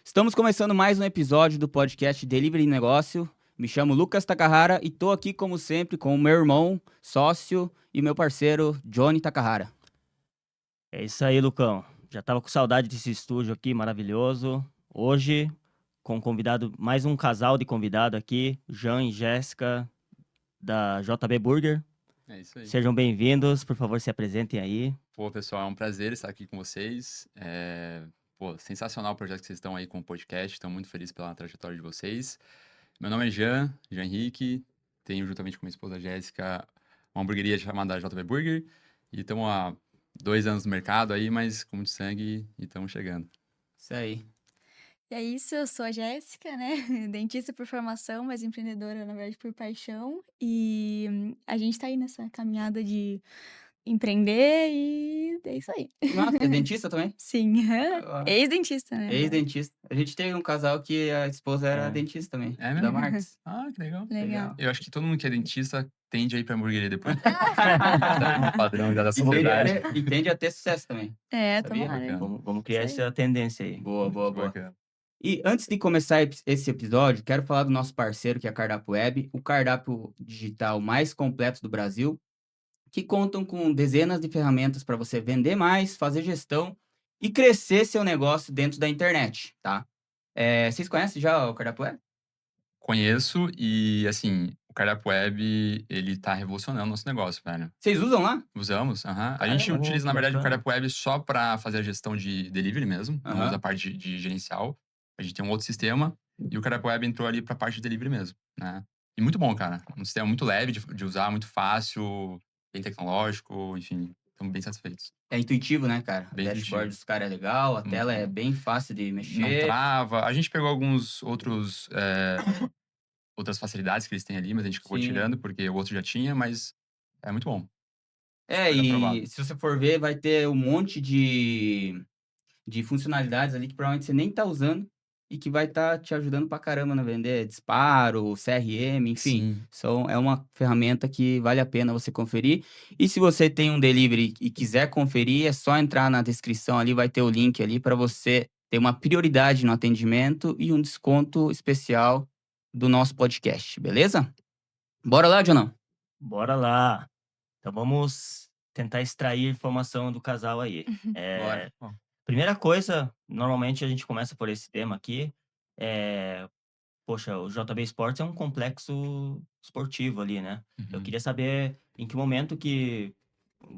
Estamos começando mais um episódio do podcast Delivery Negócio. Me chamo Lucas Takahara e tô aqui, como sempre, com o meu irmão, sócio e meu parceiro, Johnny Takahara. É isso aí, Lucão. Já tava com saudade desse estúdio aqui maravilhoso. Hoje, com um convidado, mais um casal de convidado aqui, Jean e Jéssica, da JB Burger. É isso aí. Sejam bem-vindos, por favor, se apresentem aí. Pô, pessoal, é um prazer estar aqui com vocês. Sensacional o projeto que vocês estão aí com o podcast. Estou muito feliz pela trajetória de vocês. Meu nome é Jean Henrique. Tenho, juntamente com minha esposa Jéssica, uma hamburgueria chamada JB Burger. E estamos há 2 anos no mercado aí, mas com muito sangue e estamos chegando. Isso aí. E é isso, eu sou a Jéssica, né? Dentista por formação, mas empreendedora, na verdade, por paixão. E a gente tá aí nessa caminhada de empreender e é isso aí. Nossa, é dentista também? Sim, Ah, ex-dentista, né? Ex-dentista. A gente teve um casal que a esposa era É. dentista também, É da mesmo? Marx. Ah, que legal. Legal. Eu acho que todo mundo que é dentista tende a ir pra hamburgueria depois. É um padrão já da sociedade. E tende a ter sucesso também. É, Sabia? tomara. Bacana. Vamos criar Isso aí. essa tendência aí. Boa. Bacana. E antes de começar esse episódio, quero falar do nosso parceiro, que é a Cardápio Web, o cardápio digital mais completo do Brasil, que contam com dezenas de ferramentas para você vender mais, fazer gestão e crescer seu negócio dentro da internet, tá? Vocês conhecem já o Cardápio Web? Conheço e, assim, o cardápio web, ele tá revolucionando o nosso negócio, velho. Vocês usam lá? Usamos, aham. A Caramba, gente utiliza, na que verdade, o bacana. cardápio web só pra fazer a gestão de delivery mesmo, não Aham. usa a parte de gerencial. A gente tem um outro sistema e o cardápio web entrou ali pra parte de delivery mesmo, né? E muito bom, cara. Um sistema muito leve de usar, muito fácil, bem tecnológico, enfim, estamos bem satisfeitos. É intuitivo, né, cara? O Bem dashboard intuitivo. dos caras é legal, a Muito tela é bom. bem fácil de Não mexer. trava. A gente pegou alguns outras facilidades que eles têm ali, mas a gente acabou Sim. tirando, porque o outro já tinha, mas é muito bom. É, Foi aprovado. e se você for ver, vai ter um monte de funcionalidades ali que provavelmente você nem tá usando e que vai estar te ajudando pra caramba na vender disparo, CRM, enfim. Sim. É uma ferramenta que vale a pena você conferir. E se você tem um delivery e quiser conferir, é só entrar na descrição ali, vai ter o link ali para você ter uma prioridade no atendimento e um desconto especial do nosso podcast, beleza? Bora lá, Jonão? Bora lá. Então vamos tentar extrair informação do casal aí. Bora. Primeira coisa, normalmente a gente começa por esse tema aqui. Poxa, o JB Sports é um complexo esportivo ali, né? Eu Uhum. queria saber em que momento que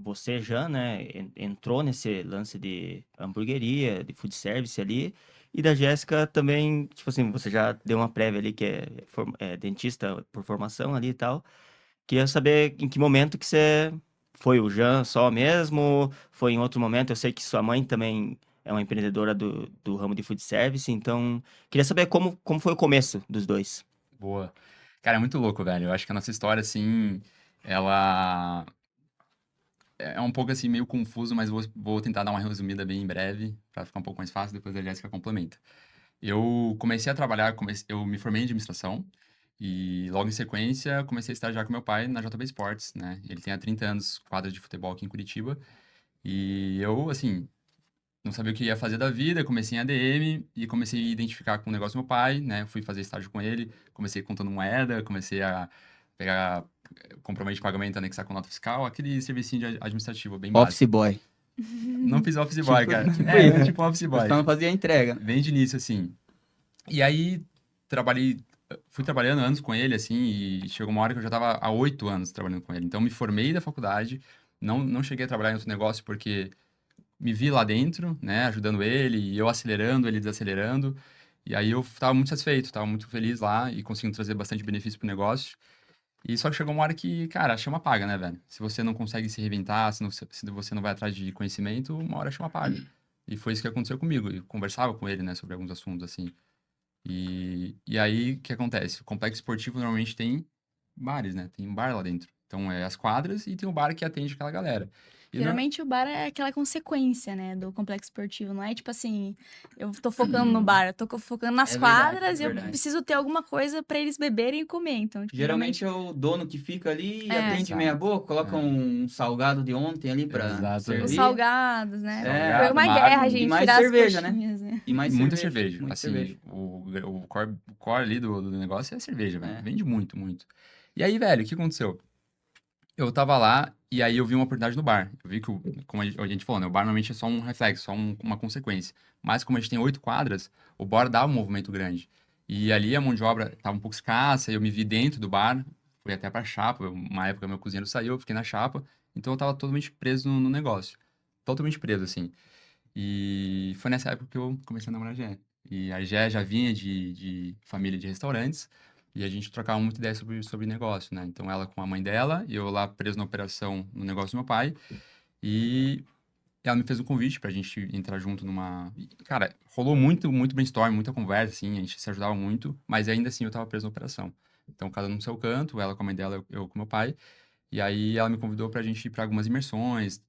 você, já, né, entrou nesse lance de hamburgueria, de food service ali, e da Jéssica também, tipo assim, você já deu uma prévia ali que é dentista por formação ali e tal. Queria saber em que momento que você foi o Jean só mesmo, foi em outro momento. Eu sei que sua mãe também é uma empreendedora do ramo de food service, então queria saber como foi o começo dos dois. Boa. Cara, é muito louco, velho. Eu acho que a nossa história, assim, ela é um pouco, assim, meio confuso, mas vou tentar dar uma resumida bem em breve, pra ficar um pouco mais fácil, depois a Jéssica complementa. Eu comecei a trabalhar, eu me formei em administração e logo em sequência comecei a estagiar com meu pai na JB Sports, né? Ele tem há 30 anos quadra de futebol aqui em Curitiba e eu, assim, não sabia o que ia fazer da vida, comecei em ADM e comecei a identificar com o negócio do meu pai, né? Fui fazer estágio com ele, comecei contando moeda, comecei a pegar comprovante de pagamento, anexar com nota fiscal, aquele servicinho administrativo bem básico. Office boy. Não fiz office boy, cara. Tipo É, isso. tipo office boy. Só não fazia a entrega. Bem de início, assim. E aí, fui trabalhando anos com ele, assim, e chegou uma hora que eu já estava há 8 anos trabalhando com ele. Então, me formei da faculdade, não cheguei a trabalhar em outro negócio porque me vi lá dentro, né, ajudando ele, e eu acelerando, ele desacelerando. E aí, eu estava muito satisfeito, estava muito feliz lá e conseguindo trazer bastante benefício pro negócio. E só que chegou uma hora que, cara, a chama apaga, né, velho? Se você não consegue se reinventar, se você não vai atrás de conhecimento, uma hora a chama apaga. E foi isso que aconteceu comigo. Eu conversava com ele, né, sobre alguns assuntos, assim. E aí, o que acontece? O complexo esportivo normalmente tem bares, né? Tem um bar lá dentro. Então, é as quadras e tem o bar que atende aquela galera. E não- Geralmente o bar é aquela consequência, né, do complexo esportivo. Não é tipo assim, eu tô focando no bar, eu tô focando nas É verdade, quadras e é eu verdade. preciso ter alguma coisa pra eles beberem e comer. Então, tipo, Geralmente é o dono que fica ali e É. atende meia Exato. boca, coloca É. um salgado de ontem ali pra Exatamente. os servir. salgados, né? É, Foi Salgado, uma uma guerra a água. e gente mais tirar as cerveja, né? coxinhas, né? E mais Muita cerveja. cerveja. Muita Assim, cerveja. o core ali do negócio é a cerveja, velho. É. Vende muito, muito. E aí, velho, o que aconteceu? Eu tava lá e aí eu vi uma oportunidade no bar. Eu vi que, como a gente falou, né? O bar normalmente é só um reflexo, só uma consequência. Mas como a gente tem 8 quadras, o bar dá um movimento grande. E ali a mão de obra tava um pouco escassa, eu me vi dentro do bar, fui até pra chapa. Uma época meu cozinheiro saiu, eu fiquei na chapa. Então eu tava totalmente preso no negócio. Totalmente preso, assim. E foi nessa época que eu comecei a namorar a Gé. E a Gé já vinha de família de restaurantes, e a gente trocava muita ideia sobre negócio, né? Então ela com a mãe dela, e eu lá preso na operação no negócio do meu pai, e ela me fez um convite pra gente entrar junto numa. E, cara, rolou muito brainstorm, muita conversa, assim, a gente se ajudava muito, mas ainda assim eu tava preso na operação. Então, cada um no seu canto, ela com a mãe dela, eu com meu pai. E aí ela me convidou pra gente ir pra algumas imersões,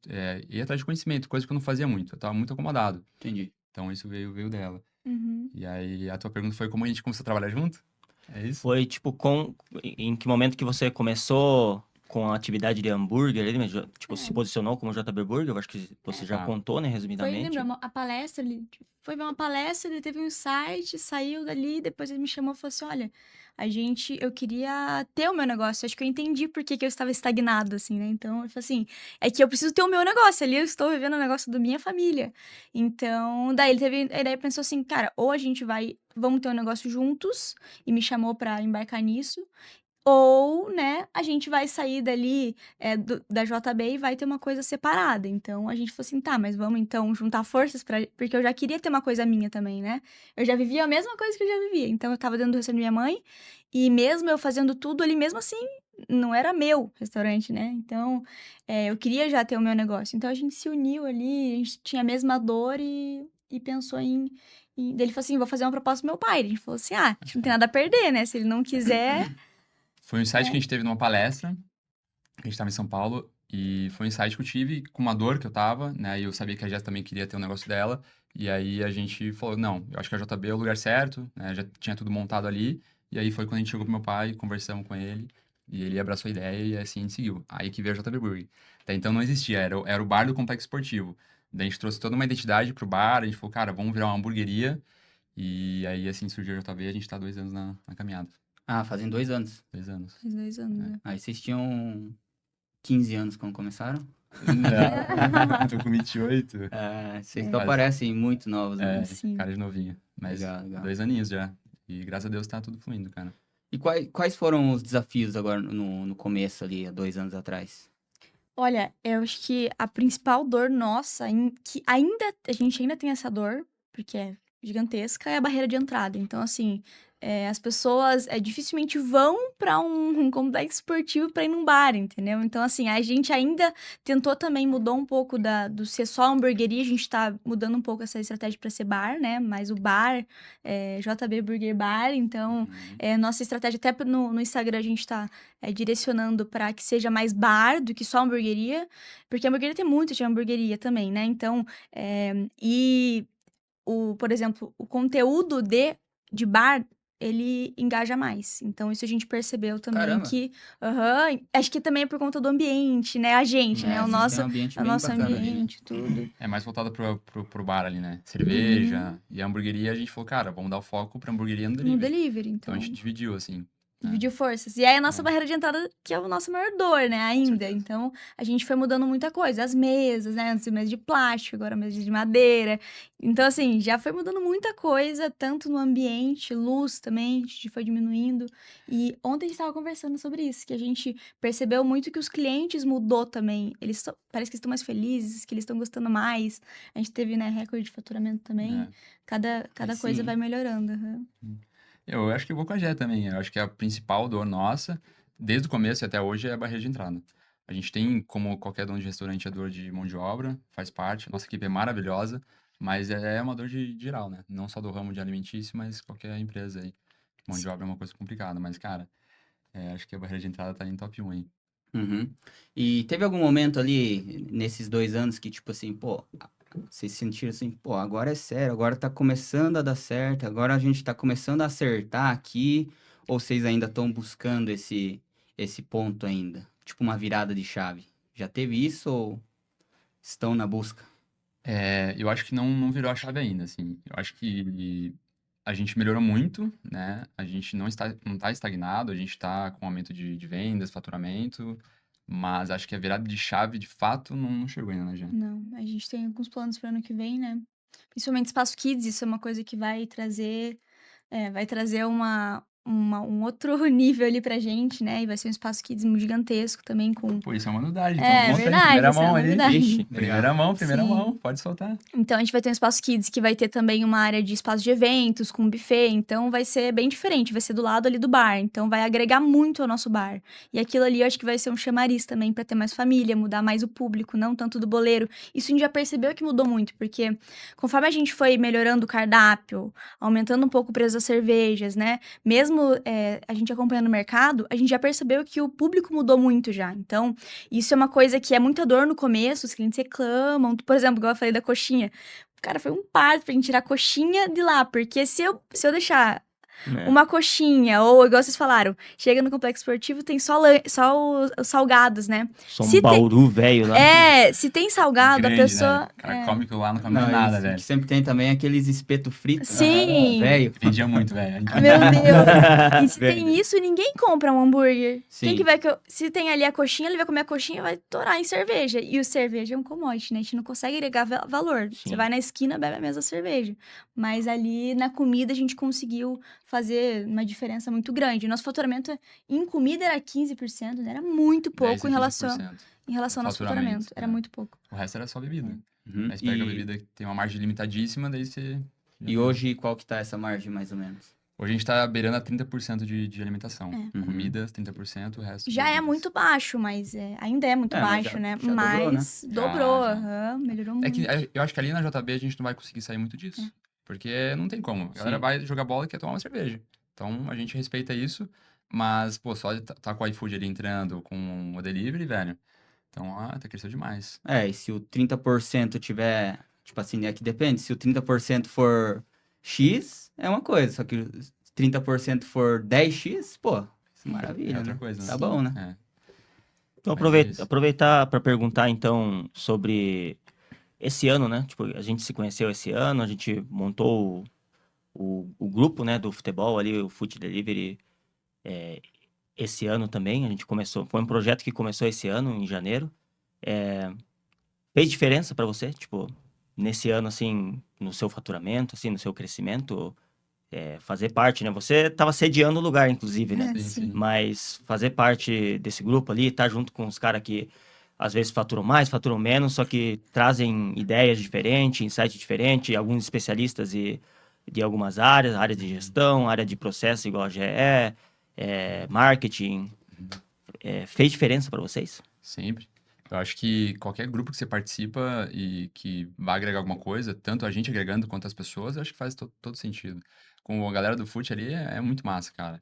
ir atrás de conhecimento, coisa que eu não fazia muito. Eu tava muito acomodado. Entendi. Então isso veio dela. Uhum. E aí a tua pergunta foi como a gente começou a trabalhar junto? É isso? Foi, tipo, em que momento que você começou com a atividade de hambúrguer ali, mas, tipo, se posicionou como JB Burger? Eu acho que você já Ah, contou, né, Foi, resumidamente. lembra, a palestra, ele foi ver uma palestra, ele teve um insight, saiu dali, depois ele me chamou e falou assim, olha, eu queria ter o meu negócio, acho que eu entendi por que que eu estava estagnado, assim, né, então, ele falou assim, é que eu preciso ter o meu negócio, ali eu estou vivendo o negócio da minha família, então, daí ele teve, a ideia pensou assim, cara, ou a gente vamos ter um negócio juntos, e me chamou pra embarcar nisso, ou, né, a gente vai sair dali da JB e vai ter uma coisa separada. Então a gente falou assim, tá, mas vamos então juntar forças porque eu já queria ter uma coisa minha também, né? Eu já vivia a mesma coisa que eu já vivia. Então eu tava dentro do restaurante da minha mãe e mesmo eu fazendo tudo ali, mesmo assim, não era meu restaurante, né? Então eu queria já ter o meu negócio. Então a gente se uniu ali, a gente tinha a mesma dor e pensou daí ele falou assim, vou fazer uma proposta pro meu pai. A gente falou assim, a gente não tem nada a perder, né? Se ele não quiser. foi um insight que É. a gente teve numa palestra, a gente estava em São Paulo, e foi um insight que eu tive com uma dor que eu tava, né? E eu sabia que a Jess também queria ter um negócio dela. E aí a gente falou, não, eu acho que a JB é o lugar certo, né? Já tinha tudo montado ali. E aí foi quando a gente chegou pro meu pai, conversamos com ele, e ele abraçou a ideia e assim a gente seguiu. Aí que veio a JB Burger. Até então não existia, era o bar do complexo esportivo. Daí a gente trouxe toda uma identidade pro bar, a gente falou, cara, vamos virar uma hamburgueria. E aí assim surgiu a JB, a gente tá 2 anos na caminhada. Ah, fazem 2 anos. 2 anos. Faz 2 anos, né? Aí vocês tinham 15 anos quando começaram? Não, tô com 28. Vocês É. só parecem muito novos, né? É, Sim. cara de novinho. Mas Legal, legal. 2 aninhos já. E graças a Deus tá tudo fluindo, cara. E quais foram os desafios agora no começo ali, há 2 anos atrás? Olha, eu acho que a principal dor nossa, que a gente ainda tem essa dor, porque é gigantesca, é a barreira de entrada. Então, assim, as pessoas dificilmente vão para um complexo esportivo para ir num bar, entendeu? Então, assim, a gente ainda tentou também, mudou um pouco do ser só hamburgueria, a gente tá mudando um pouco essa estratégia para ser bar, né? Mas o bar, JB Burger Bar, então, nossa estratégia até no Instagram a gente tá direcionando para que seja mais bar do que só hamburgueria, porque a hamburgueria tem muito de hamburgueria também, né? Então, por exemplo, o conteúdo de bar, ele engaja mais. Então, isso a gente percebeu também Caramba! que, acho que também é por conta do ambiente, né? A gente, né? Vocês têm um ambiente O bem nosso bacana ali, né? ambiente, tudo. É mais voltado pro bar ali, né? Cerveja. E a hamburgueria, a gente falou, cara, vamos dar o foco pra hamburgueria no No delivery. delivery, Então então. a gente dividiu, assim. Dividiu forças. E aí a nossa É. barreira de entrada, que é o nosso maior dor, né? Ainda. certeza. Então, a gente foi mudando muita coisa. As mesas, né? Antes mesas de plástico, agora mesas de madeira. Então, assim, já foi mudando muita coisa, tanto no ambiente, luz também, a gente foi diminuindo. E ontem a gente estava conversando sobre isso, que a gente percebeu muito que os clientes mudou também. Parece que estão mais felizes, que eles estão gostando mais. A gente teve, né, recorde de faturamento também. É. Cada coisa sim. vai melhorando. Aham. Eu acho que eu vou com a Gé também. Eu acho que a principal dor nossa, desde o começo e até hoje, é a barreira de entrada. A gente tem, como qualquer dono de restaurante, a dor de mão de obra, faz parte. Nossa equipe é maravilhosa, mas é uma dor de geral, né? Não só do ramo de alimentício, mas qualquer empresa aí. Mão de obra é uma coisa complicada, mas, cara, acho que a barreira de entrada tá em top 1 aí. Uhum. E teve algum momento ali, nesses 2 anos, que, tipo assim, pô, vocês sentiram assim, pô, agora é sério, agora tá começando a dar certo, agora a gente tá começando a acertar aqui, ou vocês ainda estão buscando esse ponto ainda? Tipo uma virada de chave. Já teve isso ou estão na busca? Eu acho que não virou a chave ainda, assim. Eu acho que a gente melhorou muito, né? A gente não tá estagnado, a gente tá com aumento de vendas, faturamento, mas acho que a virada de chave, de fato, não chegou ainda, né, Jean? Não, a gente tem alguns planos para ano que vem, né? Principalmente Espaço Kids, isso é uma coisa que vai trazer um outro nível ali pra gente, né? E vai ser um Espaço Kids gigantesco também com... Pô, isso é uma novidade, então É conta aí, verdade, primeira isso é mão uma aí. novidade. Ixi, Legal. Primeira mão, Sim. pode soltar. Então, a gente vai ter um Espaço Kids que vai ter também uma área de espaço de eventos, com buffet. Então, vai ser bem diferente. Vai ser do lado ali do bar. Então, vai agregar muito ao nosso bar. E aquilo ali, eu acho que vai ser um chamariz também para ter mais família, mudar mais o público, não tanto do boleiro. Isso a gente já percebeu que mudou muito, porque conforme a gente foi melhorando o cardápio, aumentando um pouco o preço das cervejas, né? Mesmo a gente acompanhando o mercado, a gente já percebeu que o público mudou muito já. Então, isso é uma coisa que é muita dor no começo, os clientes reclamam. Por exemplo, igual eu falei da coxinha. Cara, foi um parto pra gente tirar a coxinha de lá, porque se eu deixar né? uma coxinha, ou igual vocês falaram, chega no complexo esportivo, tem só os salgados, né? Só Se um tem, bauru velho lá. se tem salgado, a Grande, né? pessoa. O cara come aquilo lá, não come Não, mais e nada, que velho. sempre tem também aqueles espeto frito, Sim, velho. Vendia muito, velho. A gente meu vendia muito. Deus. E se Vende. tem isso, ninguém compra um hambúrguer. Quem que Sim. vai. Se tem ali a coxinha, ele vai comer a coxinha e vai torar em cerveja. E o cerveja é um commodity, né? A gente não consegue agregar valor. Você Sim. vai na esquina, bebe a mesma cerveja. Mas ali na comida a gente conseguiu fazer uma diferença muito grande. Nosso faturamento em comida era 15%, né? Era muito 10 pouco a em relação, 15%. em relação ao nosso faturamento. Era muito pouco. O resto era só bebida. Uhum. Aí você pega a bebida que tem uma margem limitadíssima, daí você... E hoje, qual que tá essa margem, mais ou menos? Hoje a gente tá beirando a 30% de alimentação. É. Uhum. Comidas, 30%, o resto Já é bebidas. muito baixo, mas ainda é muito É, mas baixo, já- né? já dobrou, né? Mas dobrou, Já. aham, melhorou É que muito. eu acho que ali na JB a gente não vai conseguir sair muito disso. Porque não tem como. A galera Sim. vai jogar bola e quer tomar uma cerveja. Então a gente respeita isso, mas, pô, só de tá com o iFood ali entrando com o delivery, velho. Então, tá cresceu demais. E se o 30% tiver, tipo assim, é que depende, se o 30% for X, é uma coisa, só que o 30% for 10X, pô, maravilha, É outra né? coisa, Tá né? bom, né? É. Então, Mas é isso. aproveitar para perguntar, então, sobre esse ano, né? Tipo, a gente se conheceu esse ano, a gente montou o grupo, né, do futebol ali, o Food Delivery, esse ano também. A gente começou, foi um projeto que começou esse ano, em janeiro. Fez diferença para você, tipo, nesse ano, assim, no seu faturamento, assim, no seu crescimento? Fazer parte, né? Você estava sediando o lugar, inclusive, né? É, Sim, sim. sim. Mas fazer parte desse grupo ali, estar junto com os caras que às vezes faturam mais, faturam menos, só que trazem ideias diferentes, insights diferentes, alguns especialistas de algumas áreas, área de gestão, área de processo, igual a GE, marketing. Fez diferença para vocês? Sempre. Eu acho que qualquer grupo que você participa e que vai agregar alguma coisa, tanto a gente agregando quanto as pessoas, eu acho que faz todo sentido. Com a galera do FUT ali, é muito massa, cara.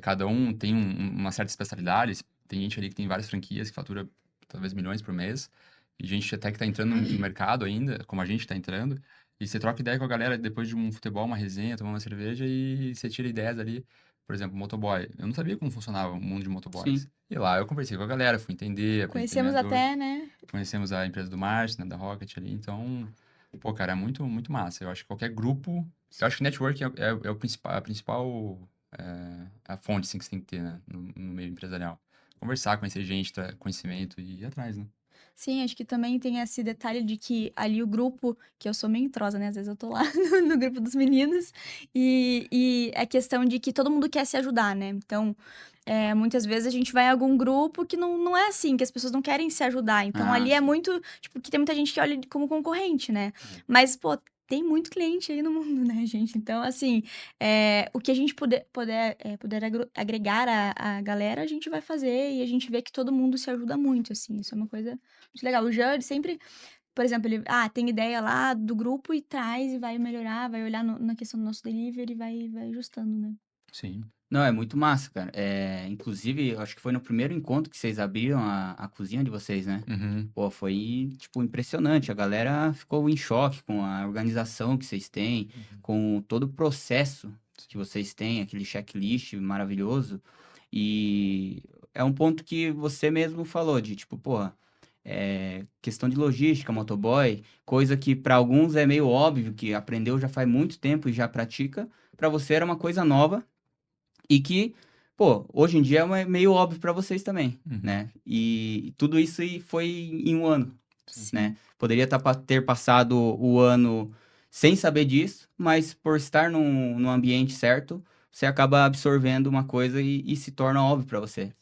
Cada um tem uma certa especialidade. Tem gente ali que tem várias franquias, que fatura talvez milhões por mês. E gente até que tá entrando no mercado ainda, como a gente tá entrando. E você troca ideia com a galera depois de um futebol, uma resenha, tomar uma cerveja e você tira ideias ali. Por exemplo, motoboy. Eu não sabia como funcionava o mundo de motoboys. Sim. E lá eu conversei com a galera, fui entender, aprendi Conhecemos até, né? conhecemos a empresa do Márcio, né, da Rocket ali, então, pô, cara, é muito, muito massa. Eu acho que qualquer grupo, eu acho que networking é o principal, a fonte, assim, que você tem que ter, né, no meio empresarial. Conversar, conhecer gente, conhecimento e ir atrás, né? Sim, acho que também tem esse detalhe de que ali o grupo, que eu sou meio introsa, né? Às vezes eu tô lá no grupo dos meninos, e é questão de que todo mundo quer se ajudar, né? Então, muitas vezes a gente vai em algum grupo que não é assim, que as pessoas não querem se ajudar. Então, ali é sim. muito, tipo, que tem muita gente que olha como concorrente, né? Mas, pô, tem muito cliente aí no mundo, né, gente? Então, assim, o que a gente puder agregar a galera, a gente vai fazer e a gente vê que todo mundo se ajuda muito, assim. Isso é uma coisa muito legal. O Jean, ele sempre, por exemplo, ele tem ideia lá do grupo e traz e vai melhorar, vai olhar na questão do nosso delivery e vai ajustando, né? Sim. Não, é muito massa, cara. Inclusive, eu acho que foi no primeiro encontro que vocês abriram a cozinha de vocês, né? Uhum. Pô, foi, tipo, impressionante. A galera ficou em choque com a organização que vocês têm, com todo o processo que vocês têm, aquele checklist maravilhoso. E é um ponto que você mesmo falou, de tipo, porra, questão de logística, motoboy, coisa que para alguns é meio óbvio, que aprendeu já faz muito tempo e já pratica, para você era uma coisa nova e que, pô, hoje em dia meio óbvio para vocês também, Uhum. né? E tudo isso aí foi em um ano, Sim. né? Poderia ter passado o ano sem saber disso, mas por estar num ambiente certo, você acaba absorvendo uma coisa e se torna óbvio para você.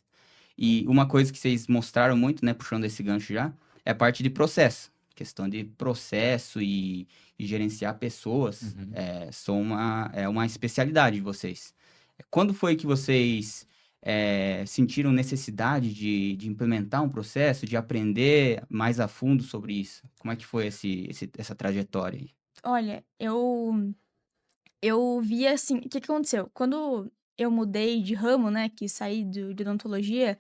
E uma coisa que vocês mostraram muito, né, puxando esse gancho já, é a parte de processo. Questão de processo e gerenciar pessoas Uhum. é uma especialidade de vocês. Quando foi que vocês sentiram necessidade de implementar um processo, de aprender mais a fundo sobre isso? Como é que foi essa trajetória aí? Olha, eu vi assim, o que que aconteceu? Quando eu mudei de ramo, né, que saí de odontologia,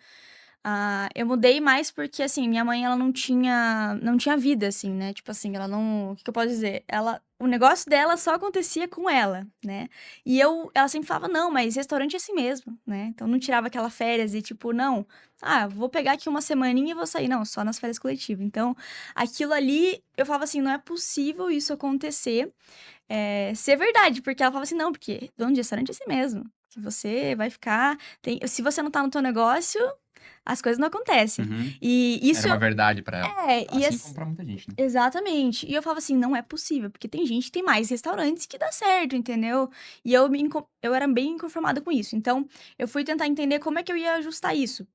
eu mudei mais porque, assim, minha mãe, ela não tinha vida, assim, né, tipo assim, ela não, o que que eu posso dizer? O negócio dela só acontecia com ela, né, e ela sempre falava: "Não, mas restaurante é assim mesmo", né, então não tirava aquela férias e tipo: "Não, vou pegar aqui uma semaninha e vou sair", não, só nas férias coletivas. Então, aquilo ali, eu falava assim: "Não é possível isso acontecer, ser verdade", porque ela falava assim: "Não, porque dono de restaurante é assim mesmo, que você vai ficar se você não tá no teu negócio, as coisas não acontecem". Uhum. E Era isso uma verdade pra ela. e Assim como pra muita gente, né? exatamente. E eu falava assim: "Não é possível, porque tem gente que tem mais restaurantes que dá certo", entendeu. E eu era bem inconformada com isso. Então, eu fui tentar entender como é que eu ia ajustar isso.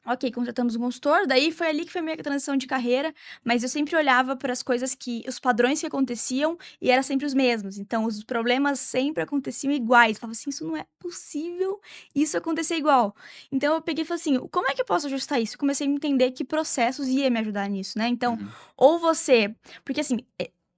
Ok, contratamos um consultor, daí foi ali que foi minha transição de carreira, mas eu sempre olhava para as coisas os padrões que aconteciam e era sempre os mesmos. Então, os problemas sempre aconteciam iguais. Falava assim, isso não é possível isso acontecer igual. Então, eu peguei e falei assim, como é que eu posso ajustar isso? Eu comecei a entender que processos ia me ajudar nisso, né? Então, Uhum. ou você, porque assim,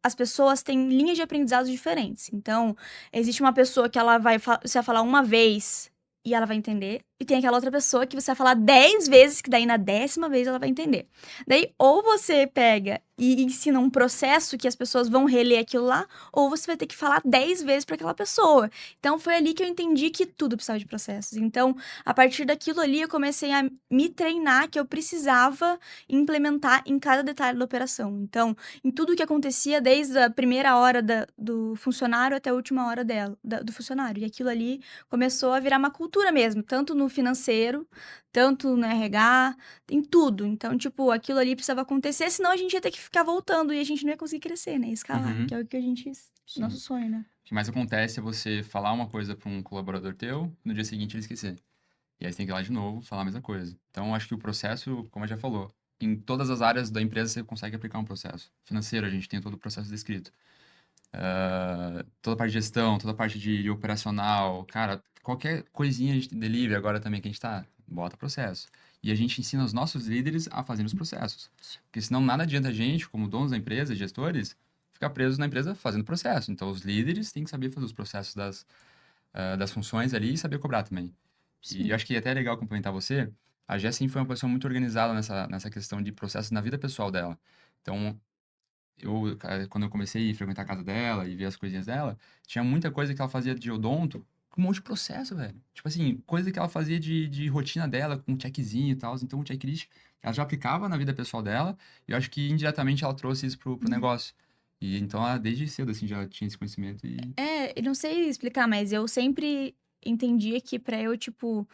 as pessoas têm linhas de aprendizado diferentes. Então, existe uma pessoa que ela você vai falar uma vez e ela vai entender. E tem aquela outra pessoa que você vai falar 10 vezes, que daí na 10ª vez ela vai entender. Daí, ou você pega e ensina um processo que as pessoas vão reler aquilo lá, ou você vai ter que falar 10 vezes para aquela pessoa. Então, foi ali que eu entendi que tudo precisava de processos. Então, a partir daquilo ali, eu comecei a me treinar que eu precisava implementar em cada detalhe da operação. Então, em tudo que acontecia, desde a primeira hora do funcionário até a última hora do funcionário. E aquilo ali começou a virar uma cultura mesmo, tanto no financeiro, tanto no RH, em tudo. Então, tipo, aquilo ali precisava acontecer, senão a gente ia ter que ficar voltando e a gente não ia conseguir crescer, né? Escalar, Uhum. que é o que a gente. Sim. Nosso sonho, né? O que mais acontece é você falar uma coisa para um colaborador teu, no dia seguinte ele esquecer. E aí você tem que ir lá de novo, falar a mesma coisa. Então, acho que o processo, como a já falou, em todas as áreas da empresa você consegue aplicar um processo. Financeiro, a gente tem todo o processo descrito. Toda a parte de gestão, toda a parte de operacional, cara, qualquer coisinha a gente delivery agora também que a gente tá, bota processo. E a gente ensina os nossos líderes a fazerem os processos. Porque senão nada adianta a gente, como donos da empresa, gestores, ficar presos na empresa fazendo processo. Então, os líderes têm que saber fazer os processos das funções ali e saber cobrar também. E eu acho que é até legal complementar você. A Jessie foi uma pessoa muito organizada nessa questão de processos na vida pessoal dela. Então, quando eu comecei a frequentar a casa dela e ver as coisinhas dela, tinha muita coisa que ela fazia de odonto com um monte de processo, velho. Tipo assim, coisa que ela fazia de rotina dela, com um checkzinho e tal. Então, o checklist, ela já aplicava na vida pessoal dela. E eu acho que indiretamente ela trouxe isso pro negócio. E então, ela desde cedo, assim, já tinha esse conhecimento e... Eu não sei explicar, mas eu sempre entendia que pra eu, tipo,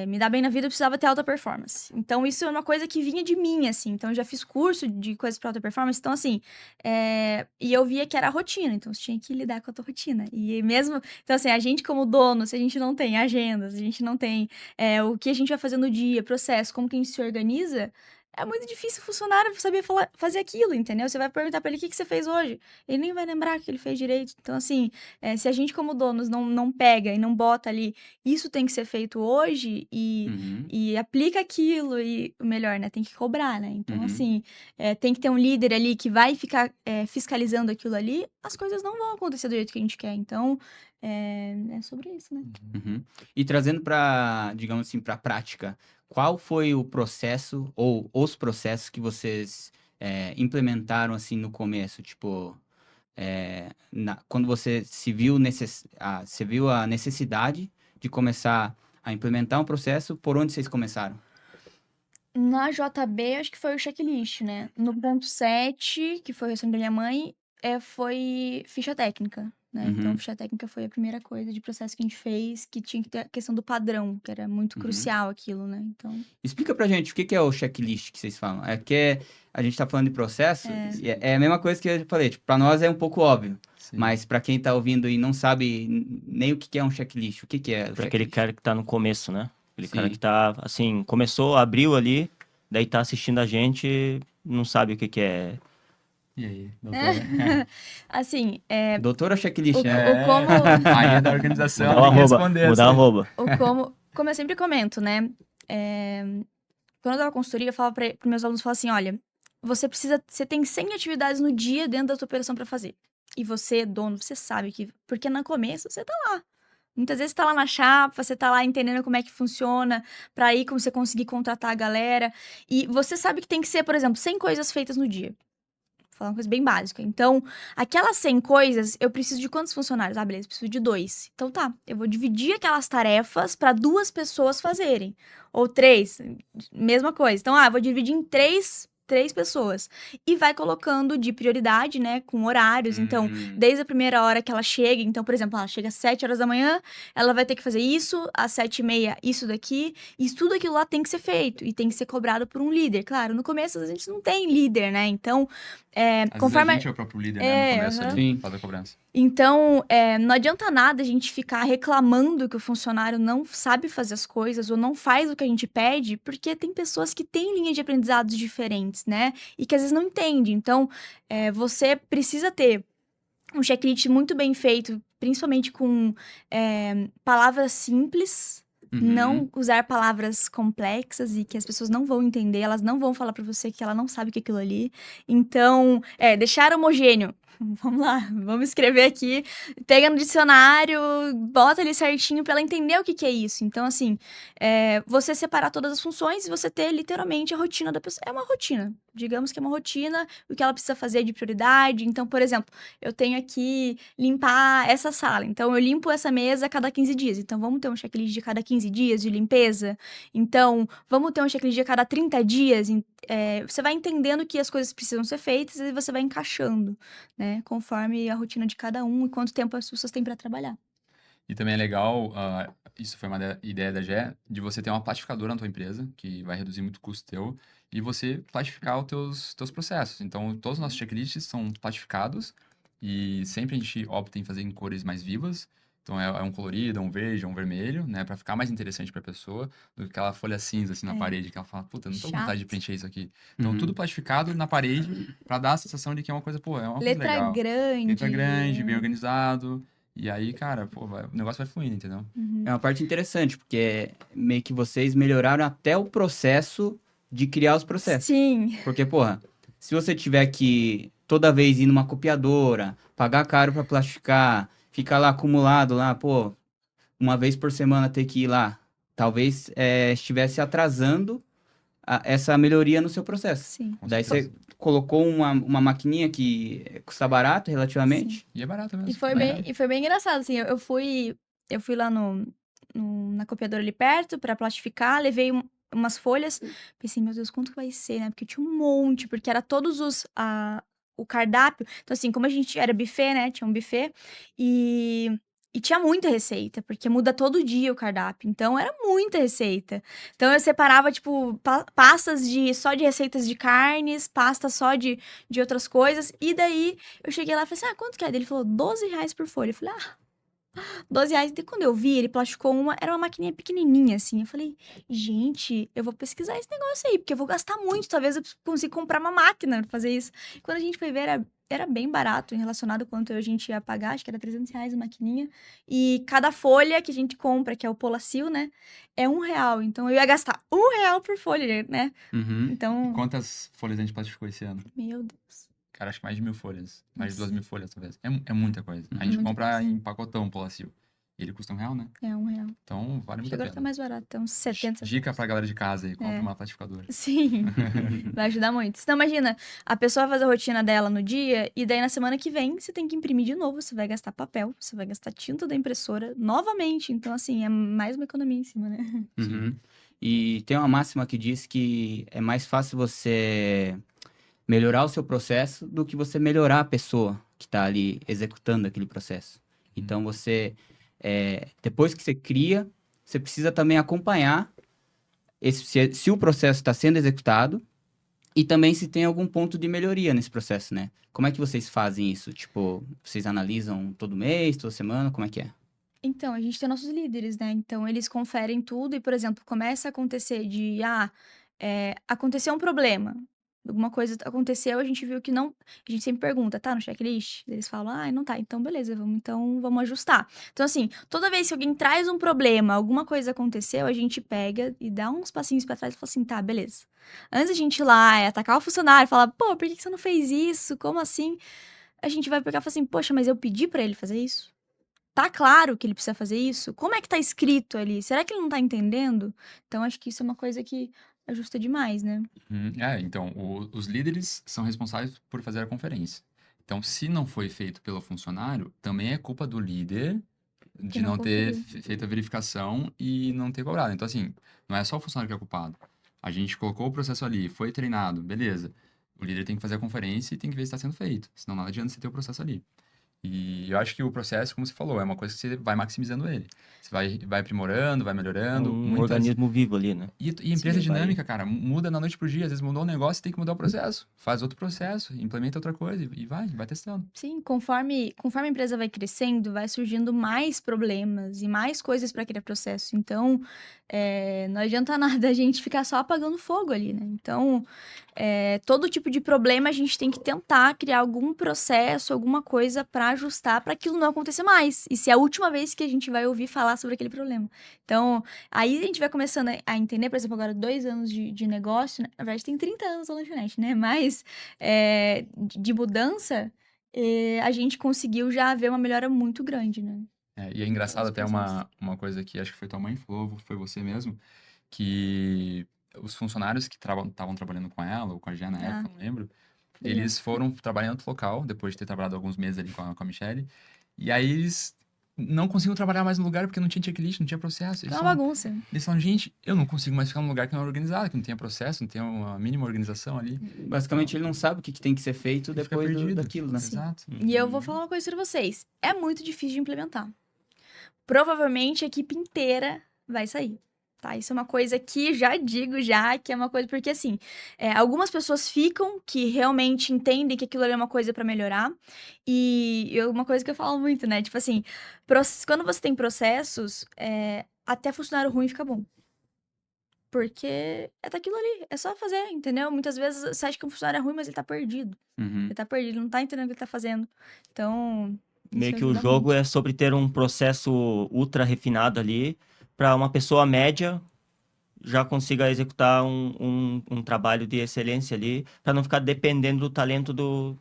me dar bem na vida, eu precisava ter alta performance. Então, isso é uma coisa que vinha de mim, assim. Então, eu já fiz curso de coisas pra alta performance. Então, assim, e eu via que era a rotina. Então, você tinha que lidar com a tua rotina. E mesmo... Então, assim, a gente como dono, se a gente não tem agendas, a gente não tem o que a gente vai fazer no dia, processo, como que a gente se organiza, é muito difícil o funcionário saber fazer aquilo, entendeu? Você vai perguntar pra ele o que você fez hoje, ele nem vai lembrar que ele fez direito. Então, assim, se a gente como donos não pega e não bota ali, isso tem que ser feito hoje Uhum. e aplica aquilo e, o melhor, né, tem que cobrar, né? Então, Uhum. assim, tem que ter um líder ali que vai ficar fiscalizando aquilo ali, as coisas não vão acontecer do jeito que a gente quer. Então, é sobre isso, né? Uhum. E trazendo para, digamos assim, para a prática, qual foi o processo ou os processos que vocês implementaram assim no começo? Tipo, quando você você viu a necessidade de começar a implementar um processo, por onde vocês começaram? Na JB, acho que foi o checklist, né? No ponto 7, que foi o restaurante da minha mãe, foi ficha técnica, né? Então, Uhum. ficha técnica foi a primeira coisa de processo que a gente fez, que tinha que ter a questão do padrão, que era muito Uhum. crucial aquilo, né? Então, Explica pra gente o que que é o checklist que vocês falam. É que a gente tá falando de processo, e é a mesma coisa que eu falei, tipo, pra nós é um pouco óbvio, Sim. mas pra quem tá ouvindo e não sabe nem o que que é um checklist, o que que é o Pra aquele checklist? cara que tá no começo, né? Aquele cara Sim. que tá, assim, começou, abriu ali, daí tá assistindo a gente, não sabe o que que é. E aí, doutora? assim, Doutora checklist, o né? como... Aí é da organização, Mudar o tem que arroba, responder mudar essa o aí. arroba. Como eu sempre comento, né? Quando eu dava consultoria, eu falava para meus alunos, eu falava assim, olha, você tem 100 atividades no dia dentro da sua operação para fazer. E você, dono, você sabe que, porque no começo você tá lá. Muitas vezes você tá lá na chapa, você tá lá entendendo como é que funciona, pra aí como você conseguir contratar a galera. E você sabe que tem que ser, por exemplo, 100 coisas feitas no dia. Vou falar uma coisa bem básica. Então, aquelas 100 coisas, eu preciso de quantos funcionários? Ah, beleza, preciso de 2. Então tá, eu vou dividir aquelas tarefas para 2 pessoas fazerem. Ou 3, mesma coisa. Então, eu vou dividir em 3 pessoas. E vai colocando de prioridade, né, com horários. Então, desde a primeira hora que ela chega, então, por exemplo, ela chega às 7 horas da manhã, ela vai ter que fazer isso, às 7h30, isso daqui, e tudo aquilo lá tem que ser feito, e tem que ser cobrado por um líder. Claro, no começo a gente não tem líder, né, então, Às vezes a conforme... gente é o próprio líder, né, no começo aham. ali, Sim. fazer a cobrança. Então, não adianta nada a gente ficar reclamando que o funcionário não sabe fazer as coisas ou não faz o que a gente pede, porque tem pessoas que têm linha de aprendizados diferentes, né? E que às vezes não entendem. Então, você precisa ter um checklist muito bem feito, principalmente com palavras simples. Uhum. Não usar palavras complexas e que as pessoas não vão entender, elas não vão falar pra você que ela não sabe o que é aquilo ali. Então, deixar homogêneo. Vamos lá, vamos escrever aqui, pega no dicionário, bota ali certinho pra ela entender o que que é isso. Então, assim, você separar todas as funções e você ter literalmente a rotina da pessoa. É uma rotina, digamos que é uma rotina, o que ela precisa fazer de prioridade. Então, por exemplo, eu tenho aqui limpar essa sala, então eu limpo essa mesa a cada 15 dias. Então, vamos ter um checklist de cada 15 dias de limpeza. Então, vamos ter um checklist de cada 30 dias. Você vai entendendo que as coisas precisam ser feitas e você vai encaixando, né? Conforme a rotina de cada um e quanto tempo as pessoas têm para trabalhar. E também é legal, isso foi uma ideia da Gé, de você ter uma plastificadora na tua empresa, que vai reduzir muito o custo teu, e você plastificar os teus processos. Então, todos os nossos checklists são plastificados, e sempre a gente opta em fazer em cores mais vivas. Então, é um colorido, é um verde, é um vermelho, né? Para ficar mais interessante para a pessoa do que aquela folha cinza, assim, na parede, que ela fala, puta, eu não tô com vontade de Chato. preencher isso aqui. Então, Uhum. tudo plastificado na parede, para dar a sensação de que é uma coisa, pô, é uma coisa Letra legal. grande. Letra grande, bem organizado. E aí, cara, pô, o negócio vai fluindo, entendeu? Uhum. É uma parte interessante, porque meio que vocês melhoraram até o processo de criar os processos. Sim. Porque, porra, se você tiver que toda vez ir numa copiadora, pagar caro pra plastificar, ficar lá acumulado lá, pô, uma vez por semana ter que ir lá, talvez estivesse atrasando essa melhoria no seu processo. Sim. Com Daí certeza. você colocou uma maquininha que custa barato relativamente. E é barato mesmo. E foi bem engraçado, assim, eu fui lá na copiadora ali perto pra plastificar, levei umas folhas, pensei, meu Deus, quanto que vai ser, né? Porque tinha um monte, porque era todos o cardápio. Então, assim, como a gente era buffet, né? Tinha um buffet e tinha muita receita, porque muda todo dia o cardápio. Então, era muita receita. Então, eu separava, tipo, pastas só de receitas de carnes, pasta só de outras coisas. E daí, eu cheguei lá e falei assim, quanto que é? Ele falou, R$12 por folha. Eu falei, R$ 12. E quando eu vi, ele plasticou era uma maquininha pequenininha, assim. Eu falei, gente, eu vou pesquisar esse negócio aí, porque eu vou gastar muito. Talvez eu consiga comprar uma máquina pra fazer isso. E quando a gente foi ver, era bem barato em relacionado ao quanto a gente ia pagar. Acho que era R$ 300 a maquininha. E cada folha que a gente compra, que é o Polacil, né? É R$ 1. Então eu ia gastar R$ 1 por folha, né? Uhum. Então, Quantas folhas a gente plastificou esse ano? meu Deus. Cara, acho que mais de 1.000 folhas. Mais de Nossa. 2.000 folhas, talvez. É muita coisa. A gente Muita compra coisa. em pacotão, Polacil. E ele custa R$ 1, né? É R$ 1. Então, vale Acho muito que a agora tá pena. mais barato, tá uns 70 Dica centavos. pra galera de casa aí, compra É. uma plastificadora. Sim, vai ajudar muito. Então, imagina, a pessoa vai fazer a rotina dela no dia, e daí na semana que vem você tem que imprimir de novo, você vai gastar papel, você vai gastar tinta da impressora novamente. Então, assim, é mais uma economia em cima, né? Uhum. E tem uma máxima que diz que é mais fácil você melhorar o seu processo do que você melhorar a pessoa que está ali executando aquele processo. Então, depois que você cria, você precisa também acompanhar se o processo está sendo executado e também se tem algum ponto de melhoria nesse processo, né? Como é que vocês fazem isso? Tipo, vocês analisam todo mês, toda semana? Como é que é? Então, a gente tem nossos líderes, né? Então, eles conferem tudo e, por exemplo, começa a acontecer aconteceu um problema. Alguma coisa aconteceu, a gente viu que não. A gente sempre pergunta, tá no checklist? Eles falam, não tá. Então, beleza, vamos ajustar. Então, assim, toda vez que alguém traz um problema, alguma coisa aconteceu, a gente pega e dá uns passinhos pra trás e fala assim, tá, beleza. Antes a gente ir lá e atacar o funcionário, falar, pô, por que você não fez isso? Como assim? A gente vai pegar e falar assim, poxa, mas eu pedi pra ele fazer isso? Tá claro que ele precisa fazer isso? Como é que tá escrito ali? Será que ele não tá entendendo? Então, acho que isso é uma coisa que ajusta demais, né? Então, os líderes são responsáveis por fazer a conferência. Então, se não foi feito pelo funcionário, também é culpa do líder Que de não não ter conferiu. feito a verificação e não ter cobrado. Então, assim, não é só o funcionário que é culpado. A gente colocou o processo ali, foi treinado, beleza. O líder tem que fazer a conferência e tem que ver se está sendo feito. Senão, nada adianta você ter o processo ali. E eu acho que o processo, como você falou, é uma coisa que você vai maximizando ele. Você vai aprimorando, vai É melhorando. um organismo vivo ali, né? E empresa Sim. dinâmica, cara, muda da noite pro dia. Às vezes mudou um negócio, tem que mudar o processo. Faz outro processo, implementa outra coisa e vai testando. Sim, conforme a empresa vai crescendo, vai surgindo mais problemas e mais coisas para aquele processo. Então, não adianta nada a gente ficar só apagando fogo ali, né? Então, todo tipo de problema a gente tem que tentar criar algum processo, alguma coisa para ajustar para aquilo não acontecer mais. E se é a última vez que a gente vai ouvir falar sobre aquele problema. Então, aí a gente vai começando a entender, por exemplo, agora 2 anos de negócio, né? Na verdade tem 30 anos a lanchonete, né? Mas de mudança, a gente conseguiu já ver uma melhora muito grande, né? E é engraçado Os até processos. uma coisa que acho que foi tua mãe que falou, foi você mesmo, que os funcionários que estavam trabalhando com ela, ou com a Gia na época, não lembro, Legal. eles foram trabalhar em outro local, depois de ter trabalhado alguns meses ali com a Michelle, e aí eles não conseguiam trabalhar mais no lugar porque não tinha checklist, não tinha processo. É uma bagunça. Eles falam, gente, eu não consigo mais ficar num lugar que não é organizado, que não tenha processo, não tenha uma mínima organização ali. Basicamente, ele não sabe o que tem que ser feito Ele fica depois perdido. daquilo, né? Exato. E eu vou falar uma coisa pra vocês. É muito difícil de implementar. Provavelmente a equipe inteira vai sair. Tá? Isso é uma coisa que já digo que é uma coisa... Porque, assim, algumas pessoas ficam que realmente entendem que aquilo ali é uma coisa pra melhorar. E uma coisa que eu falo muito, né? Tipo assim, quando você tem processos, até funcionário ruim fica bom. Porque é daquilo ali, é só fazer, entendeu? Muitas vezes você acha que um funcionário é ruim, mas ele tá perdido. Uhum. Ele tá perdido, ele não tá entendendo o que ele tá fazendo. Então, Meio isso que o ajuda jogo muito. é sobre ter um processo ultra refinado ali para uma pessoa média já consiga executar um trabalho de excelência ali, para não ficar dependendo do talento do...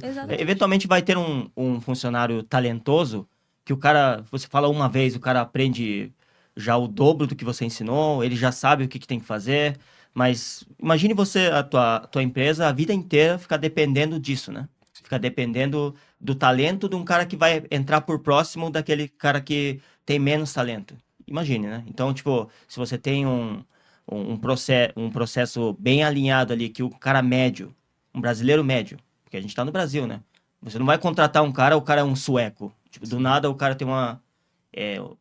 Exatamente. Eventualmente vai ter um funcionário talentoso que o cara, você fala uma vez, o cara aprende já o dobro do que você ensinou, ele já sabe o que tem que fazer, mas imagine você, a tua empresa, a vida inteira ficar dependendo disso, né? Ficar dependendo do talento de um cara que vai entrar por próximo daquele cara que tem menos talento. Imagine, né? Então, tipo, se você tem um processo bem alinhado ali, que o cara médio, um brasileiro médio, porque a gente tá no Brasil, né? Você não vai contratar um cara, o cara é um sueco. Tipo, do nada o cara tem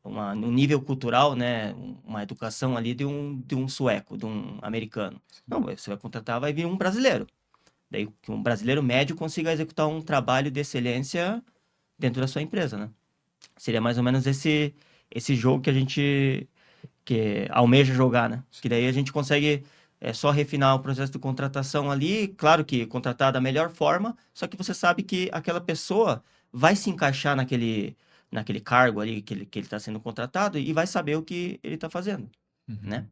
um nível cultural, né? Uma educação ali de um sueco, de um americano. Não, você vai contratar, vai vir um brasileiro. Daí que um brasileiro médio consiga executar um trabalho de excelência dentro da sua empresa, né? Seria mais ou menos esse jogo que a gente almeja jogar, né? Que daí a gente consegue só refinar o processo de contratação ali, claro que contratar da melhor forma, só que você sabe que aquela pessoa vai se encaixar naquele cargo ali que ele está sendo contratado e vai saber o que ele está fazendo, Uhum. né?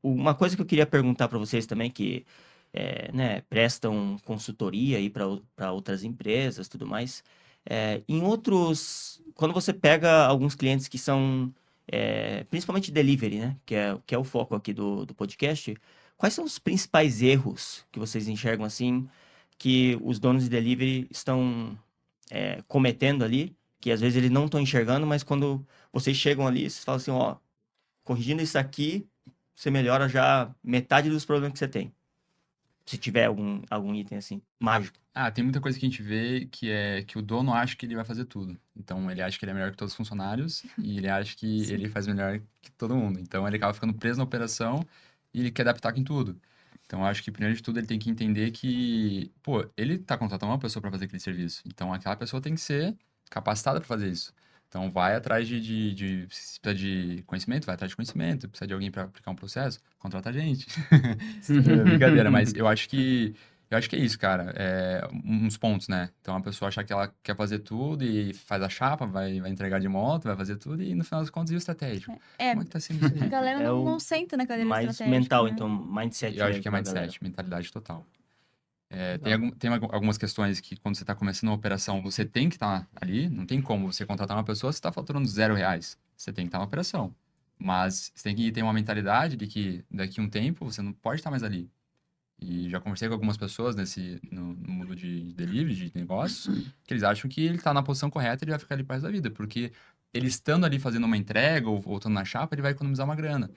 Uma coisa que eu queria perguntar para vocês também, que né, prestam consultoria aí para outras empresas, tudo mais. Quando você pega alguns clientes que são principalmente delivery, né, que é o foco aqui do podcast, quais são os principais erros que vocês enxergam assim que os donos de delivery estão cometendo ali, que às vezes eles não estão enxergando, mas quando vocês chegam ali, vocês falam assim, ó, corrigindo isso aqui, você melhora já metade dos problemas que você tem. Se tiver algum item assim, mágico. Tem muita coisa que a gente vê que é que o dono acha que ele vai fazer tudo. Então, ele acha que ele é melhor que todos os funcionários e ele acha que ele faz melhor que todo mundo. Então, ele acaba ficando preso na operação e ele quer adaptar em tudo. Então, eu acho que, primeiro de tudo, ele tem que entender que, pô, ele tá contratando uma pessoa para fazer aquele serviço. Então, aquela pessoa tem que ser capacitada para fazer isso. Então, vai atrás se precisa de conhecimento, vai atrás de conhecimento. Precisa de alguém para aplicar um processo, contrata a gente. Brincadeira, mas eu acho que é isso, cara. Uns pontos, né? Então, a pessoa achar que ela quer fazer tudo e faz a chapa, vai entregar de moto, vai fazer tudo e, no final das contas, e o estratégico? É, Como é que tá sendo isso a aí? galera É não o senta na cadeira mais estratégica, mental, né? então, mindset Eu acho mesmo que é da galera. mindset, mentalidade total. Legal. Tem algumas questões que, quando você está começando uma operação, você tem que estar ali. Não tem como você contratar uma pessoa se está faturando R$0. Você tem que estar na operação. Mas você tem que ter uma mentalidade de que daqui a um tempo você não pode estar mais ali. E já conversei com algumas pessoas no mundo de delivery, de negócios, que eles acham que ele está na posição correta e ele vai ficar ali para o resto da vida. Porque ele estando ali fazendo uma entrega ou voltando na chapa, ele vai economizar uma grana.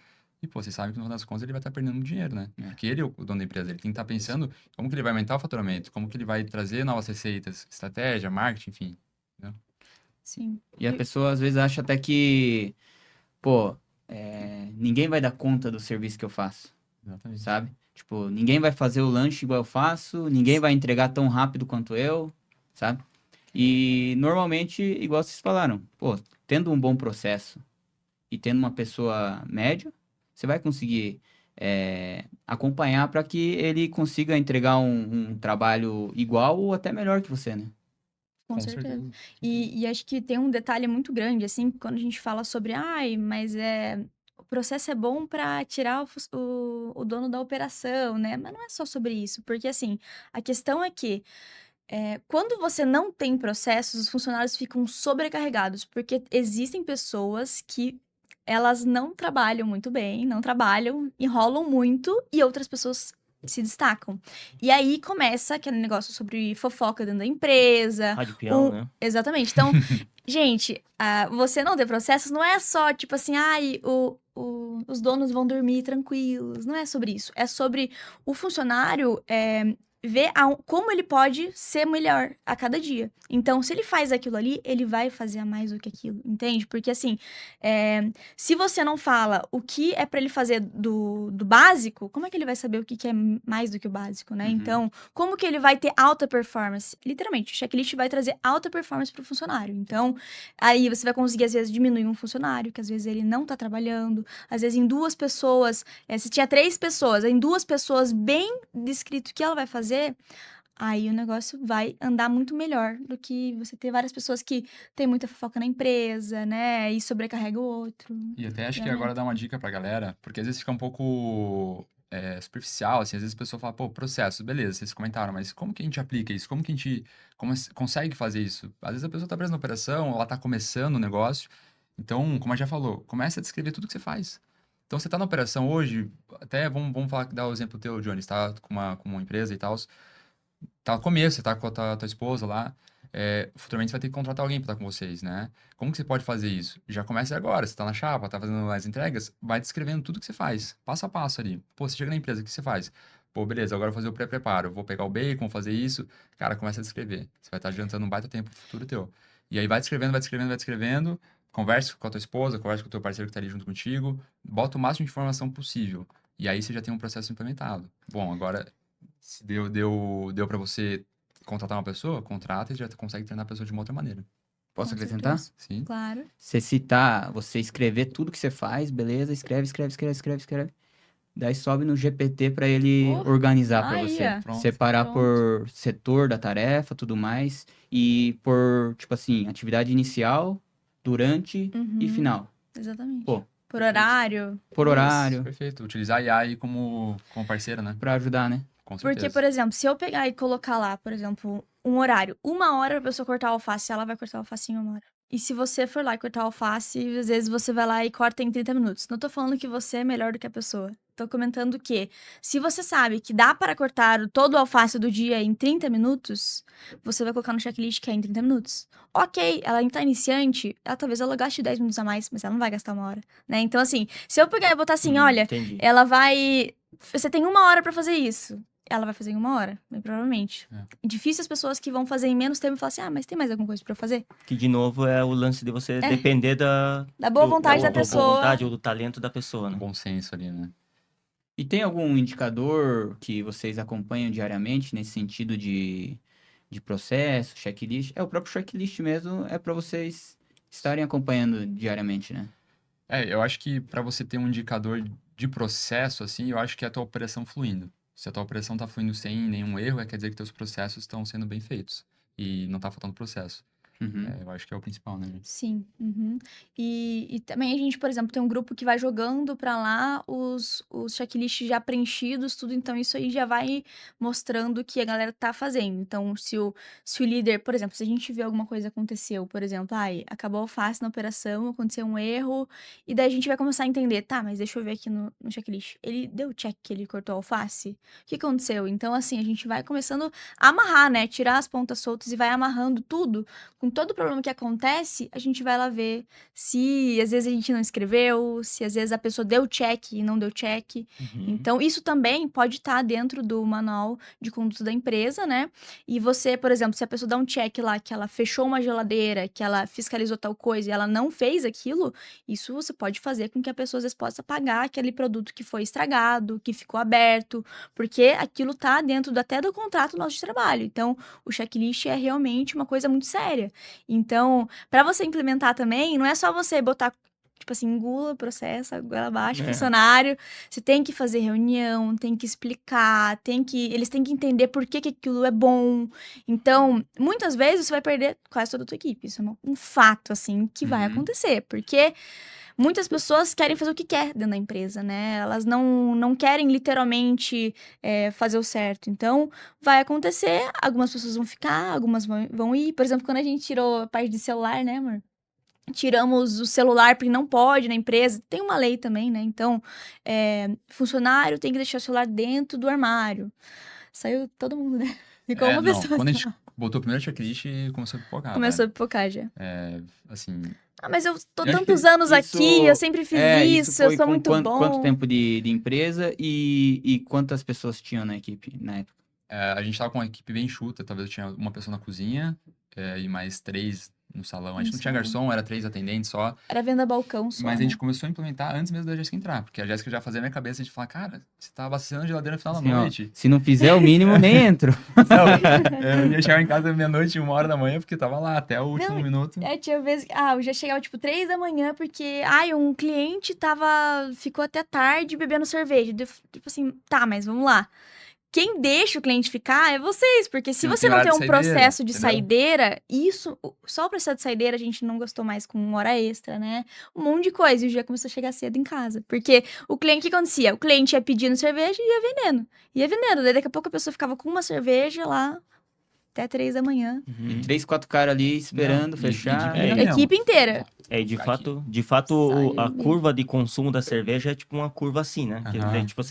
E, pô, você sabe que no final das contas ele vai estar perdendo muito dinheiro, né? Porque ele é o dono da empresa, ele tem que estar pensando como que ele vai aumentar o faturamento, como que ele vai trazer novas receitas, estratégia, marketing, enfim. Entendeu? Sim. E a pessoa às vezes acha até que, pô, ninguém vai dar conta do serviço que eu faço, Exatamente. sabe? Tipo, ninguém vai fazer o lanche igual eu faço, ninguém vai entregar tão rápido quanto eu, sabe? E normalmente, igual vocês falaram, pô, tendo um bom processo e tendo uma pessoa média, você vai conseguir acompanhar para que ele consiga entregar um trabalho igual ou até melhor que você, né? Com certeza. E acho que tem um detalhe muito grande, assim, quando a gente fala sobre, mas o processo é bom para tirar o dono da operação, né? Mas não é só sobre isso, porque assim, a questão é que quando você não tem processos, os funcionários ficam sobrecarregados, porque existem pessoas que elas não trabalham muito bem, não trabalham, enrolam muito, e outras pessoas se destacam. E aí começa aquele negócio sobre fofoca dentro da empresa. Rádio peão, né? Exatamente. Então, gente, você não ter processos não é só tipo assim, os donos vão dormir tranquilos. Não é sobre isso. É sobre o funcionário ver como ele pode ser melhor a cada dia. Então, se ele faz aquilo ali, ele vai fazer mais do que aquilo, entende? Porque assim, se você não fala o que é pra ele fazer do básico, como é que ele vai saber o que é mais do que o básico, né? Uhum. Então, como que ele vai ter alta performance? Literalmente, o checklist vai trazer alta performance pro funcionário. Então, aí você vai conseguir, às vezes, diminuir um funcionário, que às vezes ele não tá trabalhando, às vezes em 2 pessoas, se tinha 3 pessoas, em 2 pessoas bem descrito o que ela vai fazer, aí o negócio vai andar muito melhor do que você ter várias pessoas que tem muita fofoca na empresa, né? E sobrecarrega o outro. E até acho que Realmente. agora dá uma dica pra galera, porque às vezes fica um pouco superficial, assim, às vezes a pessoa fala, pô, processos, beleza, vocês comentaram, mas como que a gente aplica isso? Como que a gente consegue fazer isso? Às vezes a pessoa tá presa na operação, ela tá começando o negócio, então, como a gente já falou, começa a descrever tudo que você faz. Então, você tá na operação hoje, até vamos falar, dar o exemplo teu, Johnny, você tá com uma empresa e tal, tá no começo, você tá com a tua esposa lá, futuramente você vai ter que contratar alguém para estar com vocês, né? Como que você pode fazer isso? Já começa agora, você tá na chapa, tá fazendo as entregas, vai descrevendo tudo que você faz, passo a passo ali. Pô, você chega na empresa, o que você faz? Pô, beleza, agora eu vou fazer o pré-preparo, vou pegar o bacon, vou fazer isso. Cara, começa a descrever. Você vai estar adiantando um baita tempo pro futuro teu. E aí vai descrevendo, vai descrevendo, vai descrevendo, conversa com a tua esposa, conversa com o teu parceiro que tá ali junto contigo, bota o máximo de informação possível. E aí você já tem um processo implementado. Bom, agora, se deu para você contratar uma pessoa, contrata e já consegue treinar a pessoa de uma outra maneira. Posso Com acrescentar? certeza. Sim. Claro. Você citar, você escrever tudo que você faz, beleza? Escreve. Daí sobe no GPT para ele Oh, organizar para aí, você. ó. Pronto. Separar Pronto. por setor da tarefa, tudo mais. E por, tipo assim, atividade inicial, durante e Uhum. final. Exatamente. Pô, Por perfeito. horário. por Isso. horário, Perfeito. Utilizar a IA aí como parceira, né? para ajudar, né? Com Porque, certeza. por exemplo, se eu pegar e colocar lá, por exemplo, um horário, 1 hora pra pessoa cortar a alface, ela vai cortar a alface em 1 hora. E se você for lá e cortar a alface, às vezes você vai lá e corta em 30 minutos. Não tô falando que você é melhor do que a pessoa. Tô comentando que, se você sabe que dá para cortar todo o alface do dia em 30 minutos, você vai colocar no checklist que é em 30 minutos. Ok, ela tá iniciante, talvez ela gaste 10 minutos a mais, mas ela não vai gastar 1 hora, né? Então, assim, se eu pegar e botar assim, olha, Entendi. ela vai... Você tem 1 hora pra fazer isso. Ela vai fazer em 1 hora, bem provavelmente. É. E difícil as pessoas que vão fazer em menos tempo e falar assim, mas tem mais alguma coisa pra eu fazer? Que, de novo, é o lance de você depender Da boa vontade da boa pessoa. vontade ou do talento da pessoa, né? Bom senso ali, né? E tem algum indicador que vocês acompanham diariamente nesse sentido de processo, checklist? O próprio checklist mesmo é para vocês estarem acompanhando diariamente, né? Eu acho que para você ter um indicador de processo, assim, eu acho que é a tua operação fluindo. Se a tua operação tá fluindo sem nenhum erro, quer dizer que teus processos estão sendo bem feitos. E não tá faltando processo. Uhum. Eu acho que é o principal, né, gente? Sim. Uhum. E também a gente, por exemplo, tem um grupo que vai jogando pra lá os checklists já preenchidos, tudo. Então, isso aí já vai mostrando o que a galera tá fazendo. Então, se o líder, por exemplo, se a gente vê alguma coisa aconteceu, por exemplo, acabou a alface na operação, aconteceu um erro, e daí a gente vai começar a entender, tá, mas deixa eu ver aqui no checklist. Ele deu check que ele cortou a alface? O que aconteceu? Então, assim, a gente vai começando a amarrar, né? Tirar as pontas soltas e vai amarrando tudo. Com todo o problema que acontece, a gente vai lá ver se às vezes a gente não escreveu, se às vezes a pessoa deu check e não deu check. Então, isso também pode estar dentro do manual de conduta da empresa, né? E você, por exemplo, se a pessoa dá um check lá que ela fechou uma geladeira, que ela fiscalizou tal coisa e ela não fez aquilo, isso você pode fazer com que a pessoa às vezes possa pagar aquele produto que foi estragado, que ficou aberto, porque aquilo tá dentro até do contrato nosso de trabalho. Então, o checklist é realmente uma coisa muito séria. Então, para você implementar também, não é só você botar, tipo assim, engula, processa, goela abaixo, funcionário. Você tem que fazer reunião, tem que explicar, eles têm que entender por que aquilo é bom. Então, muitas vezes você vai perder quase toda a tua equipe. Isso é um fato, assim, que vai acontecer. Porque muitas pessoas querem fazer o que quer dentro da empresa, né? Elas não querem literalmente fazer o certo. Então, vai acontecer, algumas pessoas vão ficar, algumas vão ir. Por exemplo, quando a gente tirou a parte de celular, né, amor? Tiramos o celular porque não pode na empresa. Tem uma lei também, né? Então, funcionário tem que deixar o celular dentro do armário. Saiu todo mundo, né? Ficou uma Não, pessoa quando a só. gente botou o primeiro checklist, começou a pipocar, Começou a velho. pipocar já. Assim, Mas eu tô Eu acho que tantos anos isso- aqui, eu sempre fiz isso, eu foi sou com muito bom. quanto tempo de empresa e quantas pessoas tinham na equipe na época? a gente tava com uma equipe bem enxuta, talvez eu tinha uma pessoa na cozinha e mais 3 no salão. A gente No não tinha salão. garçom, era 3 atendentes só. Era venda balcão só, Mas a né? gente começou a implementar antes mesmo da Jéssica entrar, porque a Jéssica já fazia na minha cabeça de falar, cara, você tá abastecendo a geladeira no final Assim, da ó, noite. se não fizer o mínimo, nem entro. Não, eu ia chegar em casa meia-noite, 1 hora da manhã, porque tava lá até o último Não, minuto. Tinha vezes... eu já chegava, tipo, 3 da manhã, porque... um cliente ficou até tarde bebendo cerveja. Tipo assim, tá, mas vamos lá. Quem deixa o cliente ficar é vocês, porque se Se não você tem não tem horário um de saideira, processo de entendeu? saideira, só o processo de saideira a gente não gostou mais com hora extra, né? Um monte de coisa, e o dia começou a chegar cedo em casa. Porque o que acontecia? O cliente ia pedindo cerveja e ia vendendo. Daí daqui a pouco a pessoa ficava com uma cerveja lá até 3 da manhã. E 3, 4 caras ali esperando Não, fechar. de A mesmo. equipe inteira. E de Aqui. fato, Sai a mesmo. curva de consumo da cerveja é tipo uma curva assim, né? Que, Aham. tipo,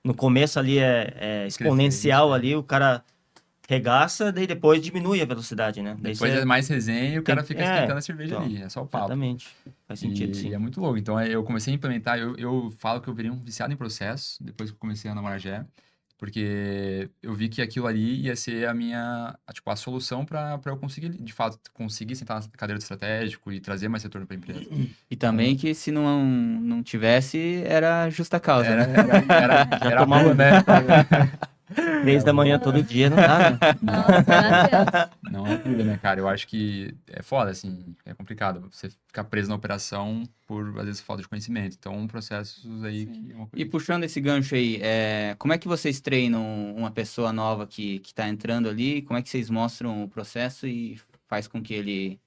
no começo ali é exponencial ali, o cara regaça, daí depois diminui a velocidade, né? Daí Depois é mais resenha e o cara fica É, esquentando a cerveja então, ali, é só o papo. exatamente. Faz sentido, E sim. é muito louco. Então, eu comecei a implementar, eu falo que eu virei um viciado em processo, depois que eu comecei a namorar Jé, porque eu vi que aquilo ali ia ser a solução para eu conseguir, de fato, conseguir sentar na cadeira do estratégico e trazer mais retorno para a empresa. E também que se não tivesse, era justa causa, né? Era tomava boa, né? 3 da manhã todo dia não dá, né? Nossa, graças. Não é vida, né, cara? Eu acho que é foda, assim, é complicado você ficar preso na operação por, às vezes, falta de conhecimento. Então, processos aí Sim. que é uma E coisa. puxando esse gancho aí, como é que vocês treinam uma pessoa nova que tá entrando ali? Como é que vocês mostram o processo e faz com que ele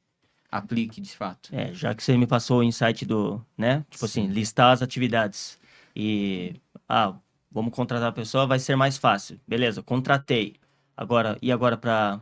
aplique de fato? Já que você me passou o insight do, né? Tipo assim, Sim. listar as atividades. E, vamos contratar a pessoa, vai ser mais fácil. Beleza, contratei. Agora para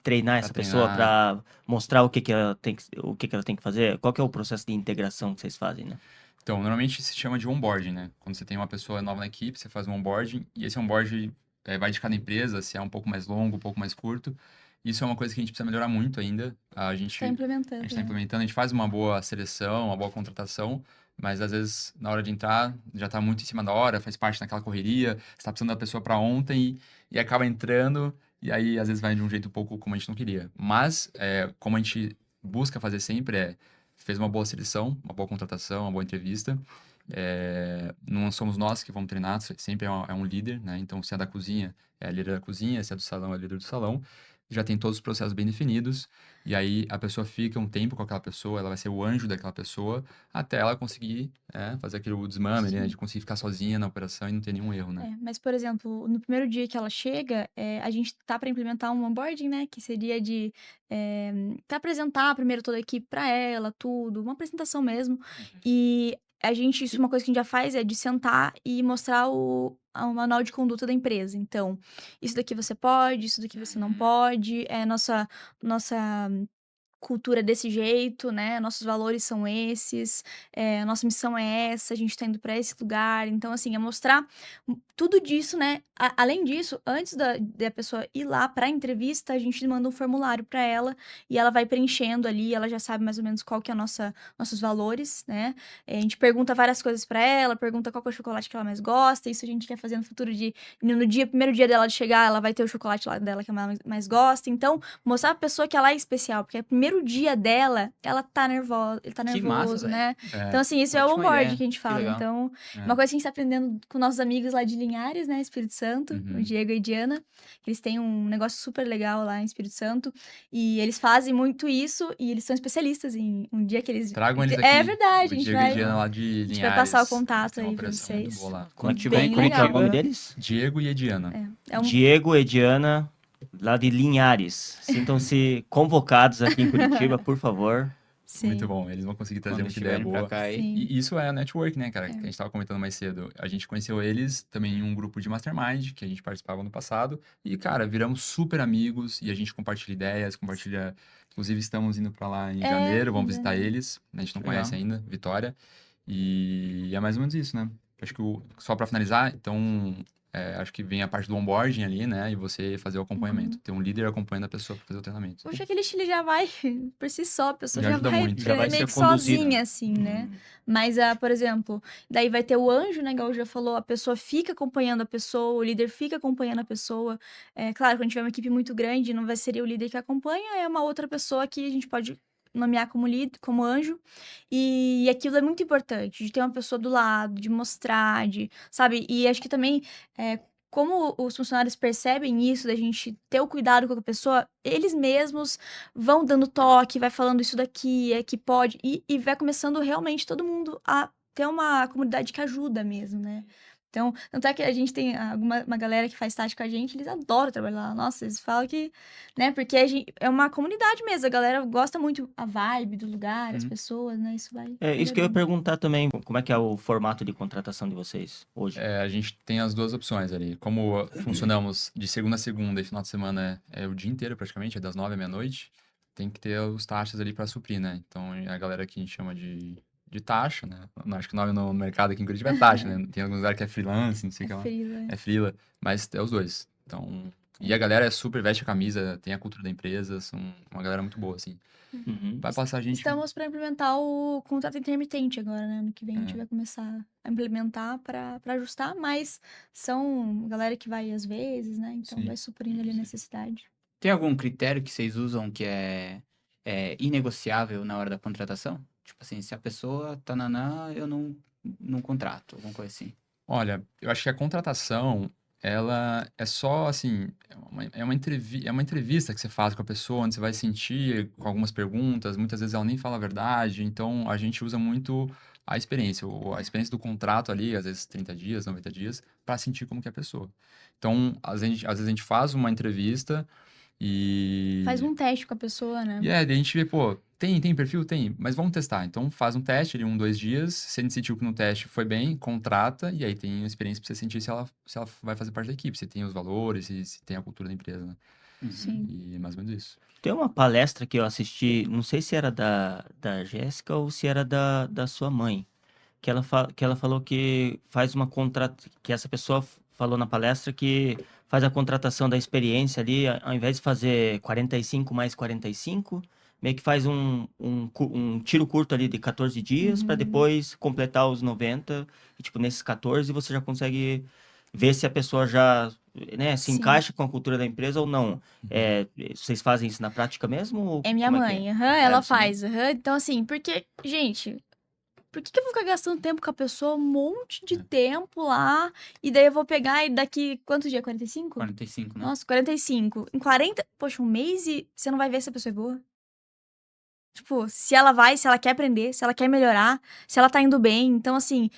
treinar Pra essa pessoa, treinar. para mostrar o que que ela tem que fazer? Qual que é o processo de integração que vocês fazem, né? Então, normalmente se chama de onboarding, né? Quando você tem uma pessoa nova na equipe, você faz um onboarding, e esse onboarding vai de cada empresa, se é um pouco mais longo, um pouco mais curto. Isso é uma coisa que a gente precisa melhorar muito ainda. A Está gente implementando, está né? implementando, a gente faz uma boa seleção, uma boa contratação, mas às vezes na hora de entrar já está muito em cima da hora, faz parte daquela correria, você está precisando da pessoa para ontem e acaba entrando, e aí às vezes vai de um jeito um pouco como a gente não queria. Mas, como a gente busca fazer sempre, fez uma boa seleção, uma boa contratação, uma boa entrevista. Não somos nós que vamos treinar, sempre é um líder, né? Então, se é da cozinha, é a líder da cozinha, se é do salão, é a líder do salão. Já tem todos os processos bem definidos, e aí a pessoa fica um tempo com aquela pessoa, ela vai ser o anjo daquela pessoa, até ela conseguir fazer aquele desmame, ali, né? Sim. De conseguir ficar sozinha na operação e não ter nenhum erro, né? Mas, por exemplo, no primeiro dia que ela chega, a gente tá para implementar um onboarding, né? Que seria de apresentar primeiro toda a equipe para ela, tudo, uma apresentação mesmo. E isso é uma coisa que a gente já faz, é de sentar e mostrar o manual de conduta da empresa. Então, isso daqui você pode, isso daqui você não pode, nossa cultura desse jeito, né? Nossos valores são esses, nossa missão é essa, a gente tá indo para esse lugar. Então, assim, é mostrar tudo disso, né? Além disso, antes da pessoa ir lá para a entrevista, a gente manda um formulário para ela e ela vai preenchendo ali, ela já sabe mais ou menos qual que é nossos valores, né? A gente pergunta várias coisas para ela, pergunta qual que é o chocolate que ela mais gosta, isso a gente quer fazer no futuro primeiro dia dela de chegar, ela vai ter o chocolate lá dela que ela mais gosta. Então, mostrar pra pessoa que ela é especial, porque é o primeiro dia dela, ela tá nervosa, ele tá Que massa, nervoso, velho. né? É, Então, assim, isso é o Ótima onboard ideia. que a gente Que fala. legal. Então, é. uma coisa que a gente tá aprendendo com nossos amigos lá de Linhares, né? Espírito Santo, o Uhum. Diego e a Diana. Eles têm um negócio super legal lá em Espírito Santo. E eles fazem muito isso e eles são especialistas em um dia que eles. Tragam eles É aqui, verdade, o Diego e Diana lá de a gente vai passar o Linhares. contato Tem uma aí pra operação muito vocês. boa lá. Como é que, Bem como é que é o legal. nome deles? Diego e Ediana. É um Diego e Diana, lá de Linhares. Sintam-se convocados aqui em Curitiba, por favor. Muito Sim. bom, eles vão conseguir trazer Quando muita ideia estiverem pra boa. cá aí. Sim. E isso é network, né, cara? Que a gente tava comentando mais cedo. A gente conheceu eles também em um grupo de mastermind que a gente participava no passado. E, cara, viramos super amigos e a gente compartilha ideias, compartilha. Inclusive, estamos indo pra lá em janeiro, vamos visitar janeiro. eles. A gente não Legal. conhece ainda, Vitória. E é mais ou menos isso, né? Acho que só pra finalizar, então. Acho que vem a parte do onboarding ali, né? E você fazer o acompanhamento. Ter um líder acompanhando a pessoa pra fazer o treinamento. Poxa, aquele estilo já vai por si só, a pessoa Já já ajuda vai, muito. Já vai meio ser que conduzida. sozinha, assim, né? Uhum. Mas, por exemplo, daí vai ter o anjo, né? Igual já falou, a pessoa fica acompanhando a pessoa, o líder fica acompanhando a pessoa. Claro, quando tiver uma equipe muito grande, não vai ser o líder que acompanha, é uma outra pessoa que a gente pode nomear como líder, como anjo. E aquilo é muito importante, de ter uma pessoa do lado, de mostrar, sabe? E acho que também, como os funcionários percebem isso, da gente ter o cuidado com a pessoa, eles mesmos vão dando toque, vai falando isso daqui, que pode, e vai começando realmente todo mundo a ter uma comunidade que ajuda mesmo, né? Então, tanto é que a gente tem uma galera que faz estágio com a gente, eles adoram trabalhar lá. Nossa, eles falam que, né? Porque é uma comunidade mesmo, a galera gosta muito a vibe do lugar, as Uhum. pessoas, né? Isso vai Isso que eu ia agregando. perguntar também, como é que é o formato de contratação de vocês hoje? A gente tem as duas opções ali. Como funcionamos de segunda a segunda e final de semana é o dia inteiro praticamente, é das 9 à meia-noite, tem que ter os taxas ali para suprir, né? Então a galera que a gente chama de taxa, né? Não, acho que o nome no mercado aqui em Curitiba é taxa, né? Tem alguns lugares que é freelance, não sei o que lá. Freela. É freela, mas é os dois. Então, e a galera é super, veste a camisa, tem a cultura da empresa, são uma galera muito boa, assim. Uhum. Vai passar a gente... Estamos para implementar o contrato intermitente agora, né? Ano que vem a gente vai começar a implementar para ajustar, mas são galera que vai às vezes, né? Então Sim. vai suprindo ali a necessidade. Tem algum critério que vocês usam que é inegociável na hora da contratação? Tipo assim, se a pessoa eu não contrato, alguma coisa assim. Olha, eu acho que a contratação, ela é só, assim, é uma entrevista que você faz com a pessoa, onde você vai sentir com algumas perguntas, muitas vezes ela nem fala a verdade, então a gente usa muito a experiência, a experiência do contrato ali, às vezes 30 dias, 90 dias, para sentir como que é a pessoa. Então, às vezes a gente faz uma entrevista Faz e um teste com a pessoa, né? daí a gente vê, pô, tem perfil? Tem, mas vamos testar. Então faz um teste ali, 2 dias. Se a gente sentiu que no teste foi bem, contrata, e aí tem uma experiência pra você sentir se ela vai fazer parte da equipe, se tem os valores, se tem a cultura da empresa, né? Uhum. Sim. E é mais ou menos isso. Tem uma palestra que eu assisti, não sei se era da Jéssica ou se era da sua mãe, que ela falou que faz uma que essa pessoa falou na palestra que faz a contratação da experiência ali, ao invés de fazer 45 mais 45, meio que faz um tiro curto ali de 14 dias para Uhum. depois completar os 90, e tipo, nesses 14 você já consegue ver se a pessoa já, né, se Sim. encaixa com a cultura da empresa ou não. Vocês fazem isso na prática mesmo? Ou É minha como mãe, é? ela Sua mãe? faz, Então, assim, porque, gente, por que eu vou ficar gastando tempo com a pessoa, um monte de É. tempo lá, e daí eu vou pegar e daqui, quantos dias? 45? 45, né? Nossa, 45. Em 40, poxa, um mês e você não vai ver se a pessoa é boa. Tipo, se ela vai, se ela quer aprender, se ela quer melhorar, se ela tá indo bem. Então, assim,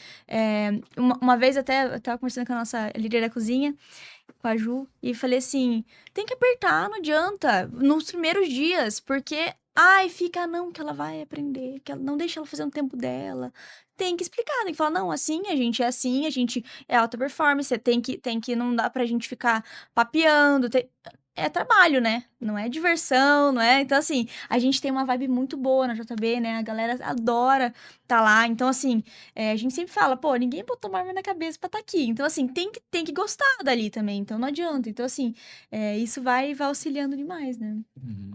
uma vez até eu tava conversando com a nossa líder da cozinha, com a Ju, e falei assim: tem que apertar, não adianta, nos primeiros dias, porque, ai, fica, não, que ela vai aprender, que ela não deixa ela fazer um tempo dela. Tem que explicar, tem que falar, não, assim, a gente é alta performance, não dá pra gente ficar papeando, é trabalho, né? Não é diversão, não é? Então, assim, a gente tem uma vibe muito boa na JB, né? A galera adora tá lá. Então, assim, a gente sempre fala, pô, ninguém botou uma arma na cabeça pra tá aqui. Então, assim, tem que gostar dali também. Então, não adianta. Então, assim, isso vai auxiliando demais, né? Uhum.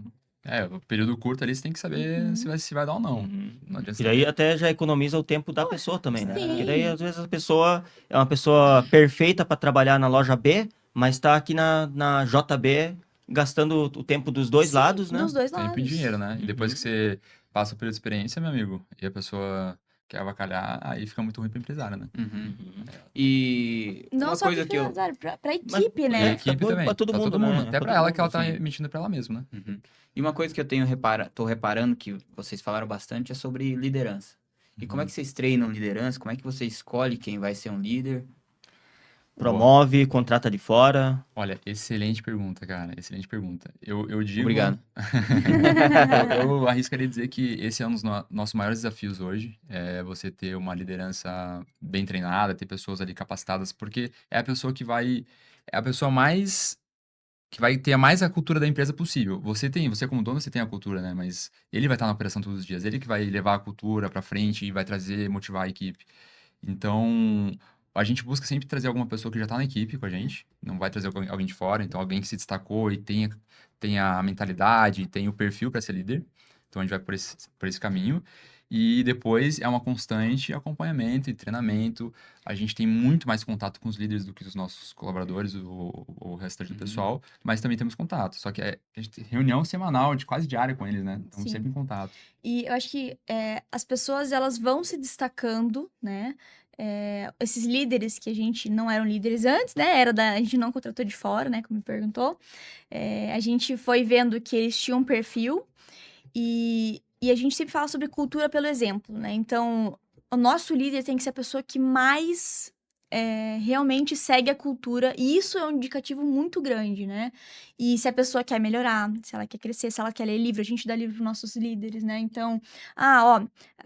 O período curto ali você tem que saber se vai dar ou não. Não adianta E daí até já economiza o tempo da Poxa, pessoa também, né? sim. Porque daí, às vezes, a pessoa é uma pessoa perfeita para trabalhar na loja B, mas tá aqui na JB gastando o tempo dos dois Sim, lados, né? dos dois tempo e lados. dinheiro, né? E depois que você passa o período de experiência, meu amigo, e a pessoa quer avacalhar, aí fica muito ruim pro empresário, né? Uhum. E Não uma só coisa pro que eu... empresário, pra Mas equipe, E a né? equipe também. Pra todo Pra mundo, todo mundo. né? Até Pra pra todo ela mundo, que ela tá sim. mentindo pra ela mesma, né? Uhum. E uma coisa que eu tô reparando que vocês falaram bastante é sobre liderança. E como é que vocês treinam liderança? Como é que você escolhe quem vai ser um líder? Promove, contrata de fora. Olha, excelente pergunta, cara. Excelente pergunta. Eu digo. Obrigado. Eu arriscaria dizer que esse é um dos nossos maiores desafios hoje. É você ter uma liderança bem treinada, ter pessoas ali capacitadas, porque é a pessoa que vai. É a pessoa mais. Que vai ter mais a cultura da empresa possível. Você como dono, você tem a cultura, né? Mas ele vai estar na operação todos os dias. Ele que vai levar a cultura pra frente e vai trazer, motivar a equipe. Então, a gente busca sempre trazer alguma pessoa que já está na equipe com a gente, não vai trazer alguém de fora, então alguém que se destacou e tenha a mentalidade, tenha o perfil para ser líder. Então, a gente vai por esse caminho. E depois é uma constante acompanhamento e treinamento. A gente tem muito mais contato com os líderes do que os nossos colaboradores, o restante do pessoal, mas também temos contato. Só que a gente tem reunião semanal, de quase diária com eles, né? Estamos Sim. sempre em contato. E eu acho que as pessoas, elas vão se destacando, né? Esses líderes que a gente não eram líderes antes, né? A gente não contratou de fora, né? Como me perguntou. A gente foi vendo que eles tinham um perfil e a gente sempre fala sobre cultura pelo exemplo, né? Então, o nosso líder tem que ser a pessoa que mais realmente segue a cultura, e isso é um indicativo muito grande, né? E se a pessoa quer melhorar, se ela quer crescer, se ela quer ler livro, a gente dá livro para nossos líderes, né? Então,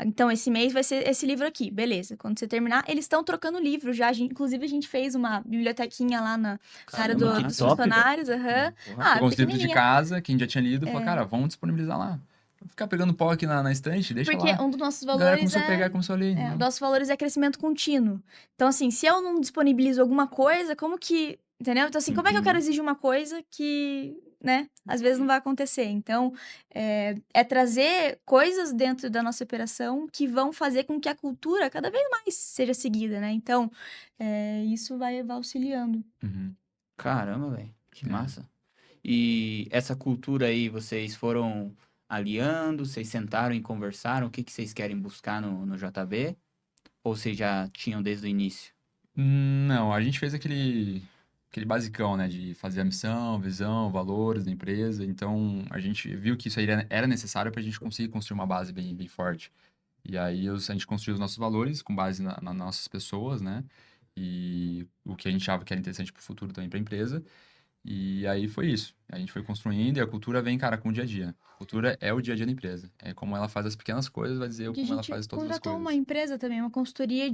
então esse mês vai ser esse livro aqui, beleza. Quando você terminar, eles estão trocando livro já. Inclusive, a gente fez uma bibliotequinha lá na área Caramba, que dos top, velho. funcionários. Aham. Porra. Pegou os livros de Pequenininha. casa, quem já tinha lido, falou, cara, vamos disponibilizar lá. Vou ficar pegando pó aqui na estante, deixa Porque lá. um dos nossos A galera valores começou a pegar e começou a ler. o nosso valores é crescimento contínuo. Então, assim, se eu não disponibilizo alguma coisa, como que. Entendeu? Então, assim, como é que eu quero exigir uma coisa que, né, às vezes não vai acontecer? Então, é trazer coisas dentro da nossa operação que vão fazer com que a cultura cada vez mais seja seguida, né? Então, isso vai auxiliando. Uhum. Caramba, velho. Que É. massa. E essa cultura aí, vocês foram aliando, vocês sentaram e conversaram, o que que vocês querem buscar no JB? Ou vocês já tinham desde o início? Não, a gente fez aquele basicão, né? De fazer a missão, visão, valores da empresa. Então, a gente viu que isso aí era necessário para a gente conseguir construir uma base bem forte. E aí, a gente construiu os nossos valores com base nas nossas pessoas, né? E o que a gente achava que era interessante para o futuro também para a empresa. E aí foi isso. A gente foi construindo e a cultura vem, cara, com o dia a dia. A cultura é o dia a dia da empresa. É como ela faz as pequenas coisas, vai dizer Porque a como ela gente faz todas as contratou uma coisas. empresa também, uma consultoria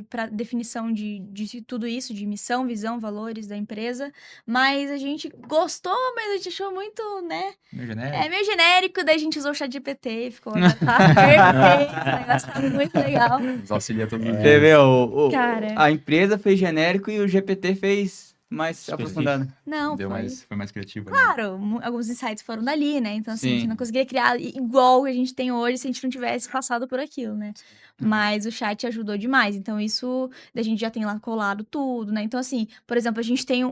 para definição de tudo isso, de missão, visão, valores da empresa. Mas a gente gostou, mas a gente achou muito, né? Meio É genérico. meio genérico, daí a gente usou o ChatGPT, ficou agora tá perfeito, o negócio tá muito legal. Nos auxilia todos os Você dias. vê, Cara. a empresa fez genérico e o GPT fez mais Específico. aprofundado. Não, Foi mais criativo. né? Claro, alguns insights foram dali, né? Então, assim, a gente Sim. não conseguiria criar igual a gente tem hoje se a gente não tivesse passado por aquilo, né? Mas o chat ajudou demais. Então, isso, a gente já tem lá colado tudo, né? Então, assim, por exemplo, a gente tem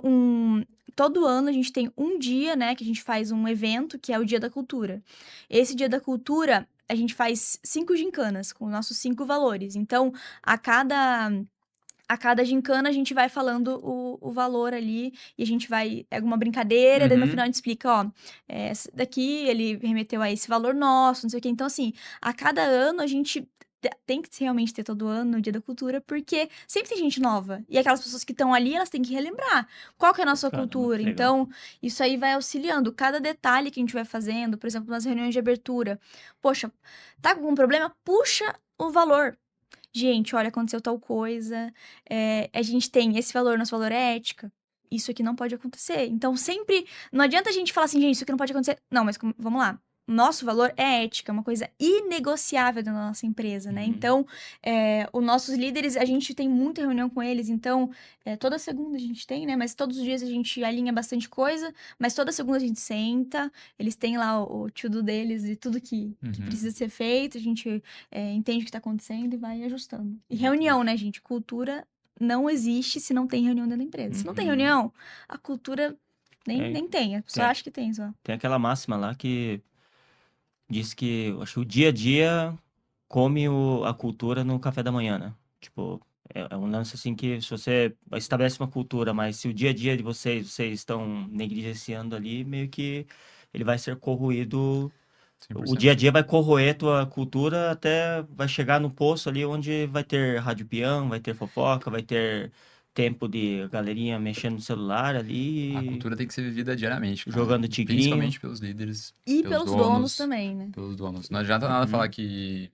todo ano a gente tem um dia, né, que a gente faz um evento, que é o Dia da Cultura. Esse Dia da Cultura, a gente faz 5 gincanas com os nossos 5 valores. Então, a cada gincana a gente vai falando o valor ali e a gente vai, é alguma brincadeira, daí no Uhum. final a gente explica, ó, esse daqui ele remeteu a esse valor nosso, não sei o quê. Então, assim, a cada ano a gente tem que realmente ter todo ano o Dia da Cultura, porque sempre tem gente nova. E aquelas pessoas que estão ali, elas têm que relembrar qual que é a nossa Bacana, muito cultura. legal. Então, isso aí vai auxiliando. Cada detalhe que a gente vai fazendo, por exemplo, nas reuniões de abertura. Poxa, tá com algum problema? Puxa o valor. Gente, olha, aconteceu tal coisa. A gente tem esse valor, nosso valor é ética. Isso aqui não pode acontecer. Então, sempre. Não adianta a gente falar assim, gente, isso aqui não pode acontecer. Não, mas vamos lá. Nosso valor é ética, é uma coisa inegociável dentro da nossa empresa, né? Uhum. Então, os nossos líderes, a gente tem muita reunião com eles. Então, toda segunda a gente tem, né? Mas todos os dias a gente alinha bastante coisa. Mas toda segunda a gente senta. Eles têm lá o to-do deles de tudo que Uhum. precisa ser feito. A gente entende o que está acontecendo e vai ajustando. E reunião, né, gente? Cultura não existe se não tem reunião dentro da empresa. Se não tem Uhum. reunião, a cultura nem tem. A pessoa tem. acha que tem só. Tem aquela máxima lá que diz que, acho que o dia a dia come a cultura no café da manhã, né? Tipo, é um lance assim que se você estabelece uma cultura, mas se o dia a dia de vocês estão negligenciando ali, meio que ele vai ser corroído. O 100%. dia a dia vai corroer tua cultura até vai chegar no poço ali onde vai ter rádio peão, vai ter fofoca, vai ter tempo de galerinha mexendo no celular A ali, cultura tem que ser vivida diariamente, cara. jogando tigrinho. Principalmente pelos líderes, E pelos pelos donos também, né? pelos donos. Não adianta nada Uhum. falar que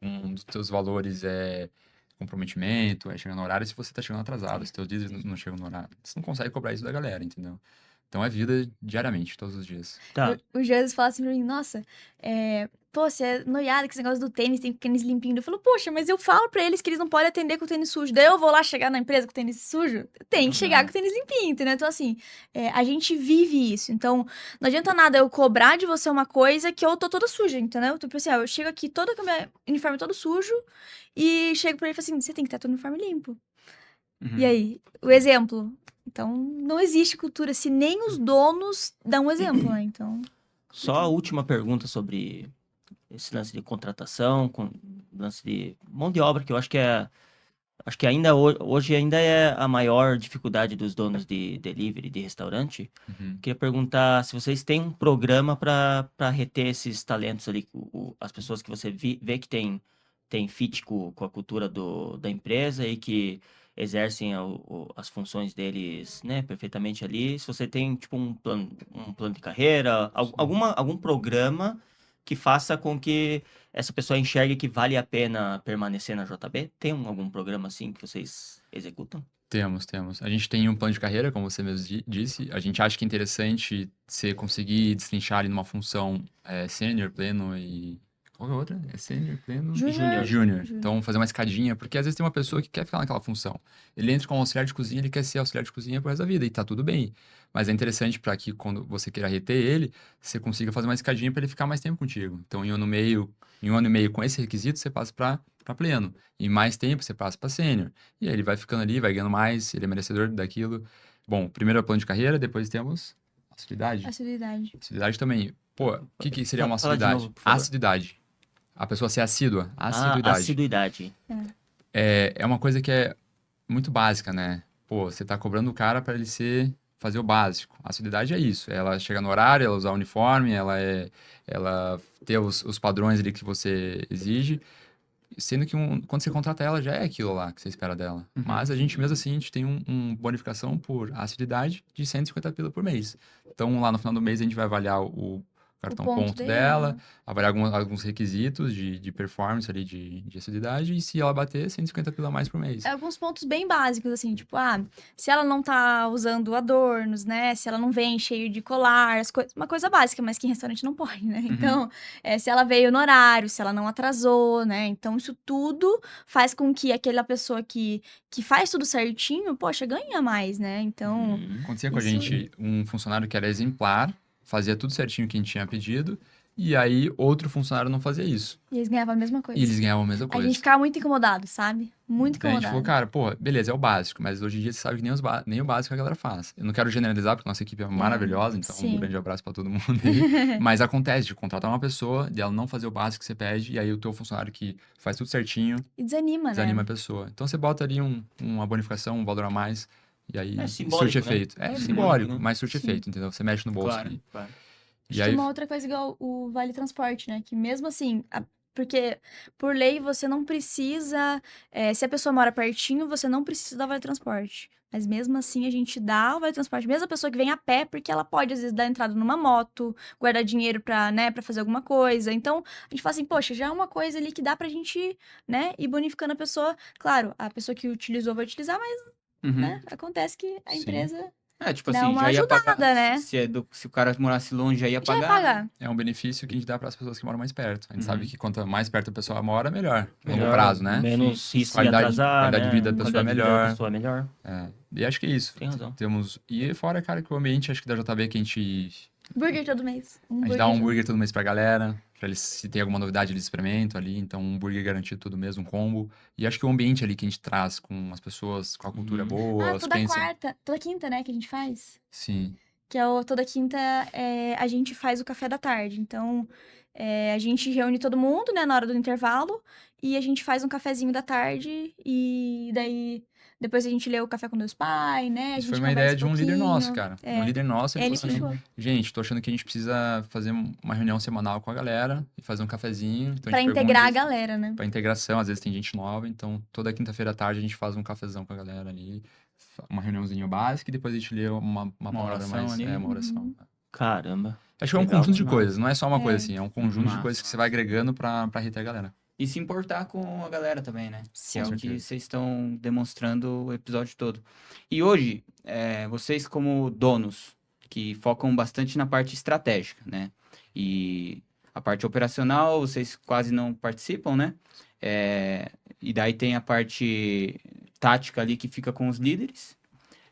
um dos teus valores é comprometimento, é chegar no horário, se você tá chegando atrasado, se teus líderes não chegam no horário. Você não consegue cobrar isso da galera, entendeu? Então é vida diariamente, todos os dias. Tá. O Jesus fala assim pra mim, nossa, pô, você é noiada com esse negócio do tênis, tem tênis limpinho. Eu falo, poxa, mas eu falo pra eles que eles não podem atender com o tênis sujo. Daí eu vou lá chegar na empresa com o tênis sujo? Tem que chegar com o tênis limpinho, entendeu? Então, assim, a gente vive isso. Então, não adianta nada eu cobrar de você uma coisa que eu tô toda suja, entendeu? Tipo assim, eu chego aqui toda com o meu uniforme todo sujo e chego pra ele e falo assim, você tem que ter teu uniforme limpo. Uhum. E aí, o exemplo. Então, não existe cultura se nem os donos dão um exemplo, né? Então, Só a última pergunta sobre esse lance de contratação, lance de mão de obra, que eu acho que ainda hoje ainda é a maior dificuldade dos donos de delivery, de restaurante. Uhum. Queria perguntar se vocês têm um programa para reter esses talentos ali, as pessoas que você vê que tem fit com a cultura da empresa e que exercem as funções deles, né, perfeitamente ali. Se você tem, tipo, um plano de carreira, algum programa que faça com que essa pessoa enxergue que vale a pena permanecer na JB? Tem algum programa assim que vocês executam? Temos. A gente tem um plano de carreira, como você mesmo disse. A gente acha que é interessante você conseguir destrinchar ali numa função sênior, pleno e... Qual que é a outra? É sênior, pleno Júnior. Júnior. Então, fazer uma escadinha, porque às vezes tem uma pessoa que quer ficar naquela função. Ele entra como auxiliar de cozinha, ele quer ser auxiliar de cozinha pro resto da vida, e tá tudo bem. Mas é interessante para que quando você queira reter ele, você consiga fazer uma escadinha para ele ficar mais tempo contigo. Então, em um ano e meio com esse requisito, você passa para pleno. Em mais tempo, você passa para sênior. E aí ele vai ficando ali, vai ganhando mais, ele é merecedor daquilo. Bom, primeiro é o plano de carreira, depois temos assiduidade. Assiduidade também. Pô, o que seria uma Fala de assiduidade? novo, por favor. Assiduidade. A pessoa ser assídua. Assiduidade. Assiduidade. É uma coisa que é muito básica, né? pô, você tá cobrando o cara para ele fazer o básico. A assiduidade é isso, ela chegar no horário, ela usar o uniforme, ela ter os padrões ali que você exige, sendo que quando você contrata ela, já é aquilo lá que você espera dela. Uhum. Mas a gente, mesmo assim, a gente tem uma bonificação por assiduidade de 150 pila por mês. Então, lá no final do mês, a gente vai avaliar o cartão ponto ponto dela. dela, avaliar alguns requisitos de performance ali, de assiduidade, e se ela bater, 150 pila a mais por mês. Alguns pontos bem básicos, assim, tipo, se ela não tá usando adornos, né? Se ela não vem cheio de colar, uma coisa básica, mas que em restaurante não pode, né? Então, se ela veio no horário, se ela não atrasou, né? Então, isso tudo faz com que aquela pessoa que faz tudo certinho, poxa, ganha mais, né? Então, Acontecia com a isso- gente um funcionário que era exemplar, fazia tudo certinho que a gente tinha pedido, e aí outro funcionário não fazia isso. e eles ganhavam a mesma coisa. E eles ganhavam a mesma A coisa. gente ficava muito incomodado, sabe? Muito Daí a gente incomodado. falou, cara, pô, beleza, é o básico, mas hoje em dia você sabe que nem o básico a galera faz. Eu não quero generalizar, porque nossa equipe é maravilhosa, então sim. um grande abraço pra todo mundo aí. Mas acontece de contratar uma pessoa, de ela não fazer o básico que você pede, e aí o teu funcionário que faz tudo certinho, E desanima, desanima né? a pessoa. Então você bota ali uma bonificação, um valor a mais, e aí É surte simbólico, né? efeito. É É simbólico, simbólico, né? mas surte Sim. efeito, entendeu? Você mexe no bolso Claro, ali. claro. E Tem aí, uma outra coisa igual o Vale Transporte, né? Que mesmo assim, porque por lei você não precisa, se a pessoa mora pertinho, você não precisa dar Vale Transporte. Mas mesmo assim a gente dá o Vale Transporte, mesmo a pessoa que vem a pé, porque ela pode às vezes dar entrada numa moto, guardar dinheiro pra, né, pra fazer alguma coisa. Então a gente fala assim, poxa, já é uma coisa ali que dá pra gente, né, ir bonificando a pessoa. Claro, a pessoa que utilizou vai utilizar, mas, Uhum. né, acontece que a Sim. empresa É, tipo dá assim, uma já ia pagar. ajudada, né? Se o cara morasse longe, já ia já vai pagar. pagar. é um benefício que a gente dá para as pessoas que moram mais perto. A gente sabe Uhum. que quanto mais perto a pessoa mora, melhor. Longo Melhor, prazo, né? Menos risco de Qualidade- atrasar, qualidade né? de vida da pessoa é Qualidade de vida da melhor. pessoa é melhor. É. E acho que é isso. Tem razão. E fora, cara, que o ambiente, acho que da JB que a gente Burger todo mês. A gente dá um hambúrguer todo mês pra galera, pra eles, se tem alguma novidade, eles experimentam ali. Então, um hambúrguer garantido todo mês, um combo. E acho que o ambiente ali que a gente traz com as pessoas, com a cultura boa, os toda clientes... toda quinta, né, que a gente faz. Sim. Que é toda quinta a gente faz o café da tarde. Então, a gente reúne todo mundo, né, na hora do intervalo. E a gente faz um cafezinho da tarde. E daí, depois a gente lê o Café com Deus Pai, né? A Isso gente foi uma ideia conversa de um líder nosso, pouquinho. cara. Um líder nosso, ele Ele falou assim, puxou. gente, tô achando que a gente precisa fazer uma reunião semanal com a galera e fazer um cafezinho. Então, Pra a gente pegou integrar a uns dias galera, né? pra integração, às vezes tem gente nova. Então, toda quinta-feira à tarde a gente faz um cafezão com a galera ali. Uma reuniãozinha básica e depois a gente lê uma palavra oração mais... ali. É, uma oração. Uhum. Caramba. Acho que é um Legal conjunto de demais. coisas, não é só uma coisa É. assim, é um conjunto de Massa. coisas que você vai agregando pra reter a galera. E se importar com a galera também, né? Que é Sim. o que vocês estão demonstrando o episódio todo. E hoje, vocês como donos, que focam bastante na parte estratégica, né? E a parte operacional, vocês quase não participam, né? E daí tem a parte tática ali que fica com os líderes.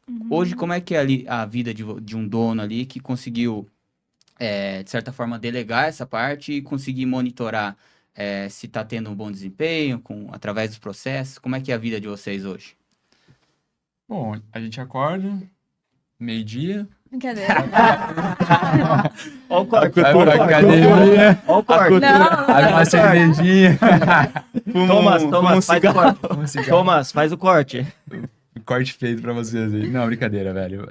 Uhum. Hoje, como é que é ali a vida de um dono ali que conseguiu, de certa forma, delegar essa parte e conseguir monitorar se está tendo um bom desempenho através dos processos? Como é que é a vida de vocês hoje? Bom, a gente acorda, meio-dia, Brincadeira. Olha o corte. vai pra academia, Olha o corte. Não, abre uma cervejinha, Thomas, faz o corte. um cigarro. Thomas, faz o corte. Corte feito pra vocês aí. Não, brincadeira, velho.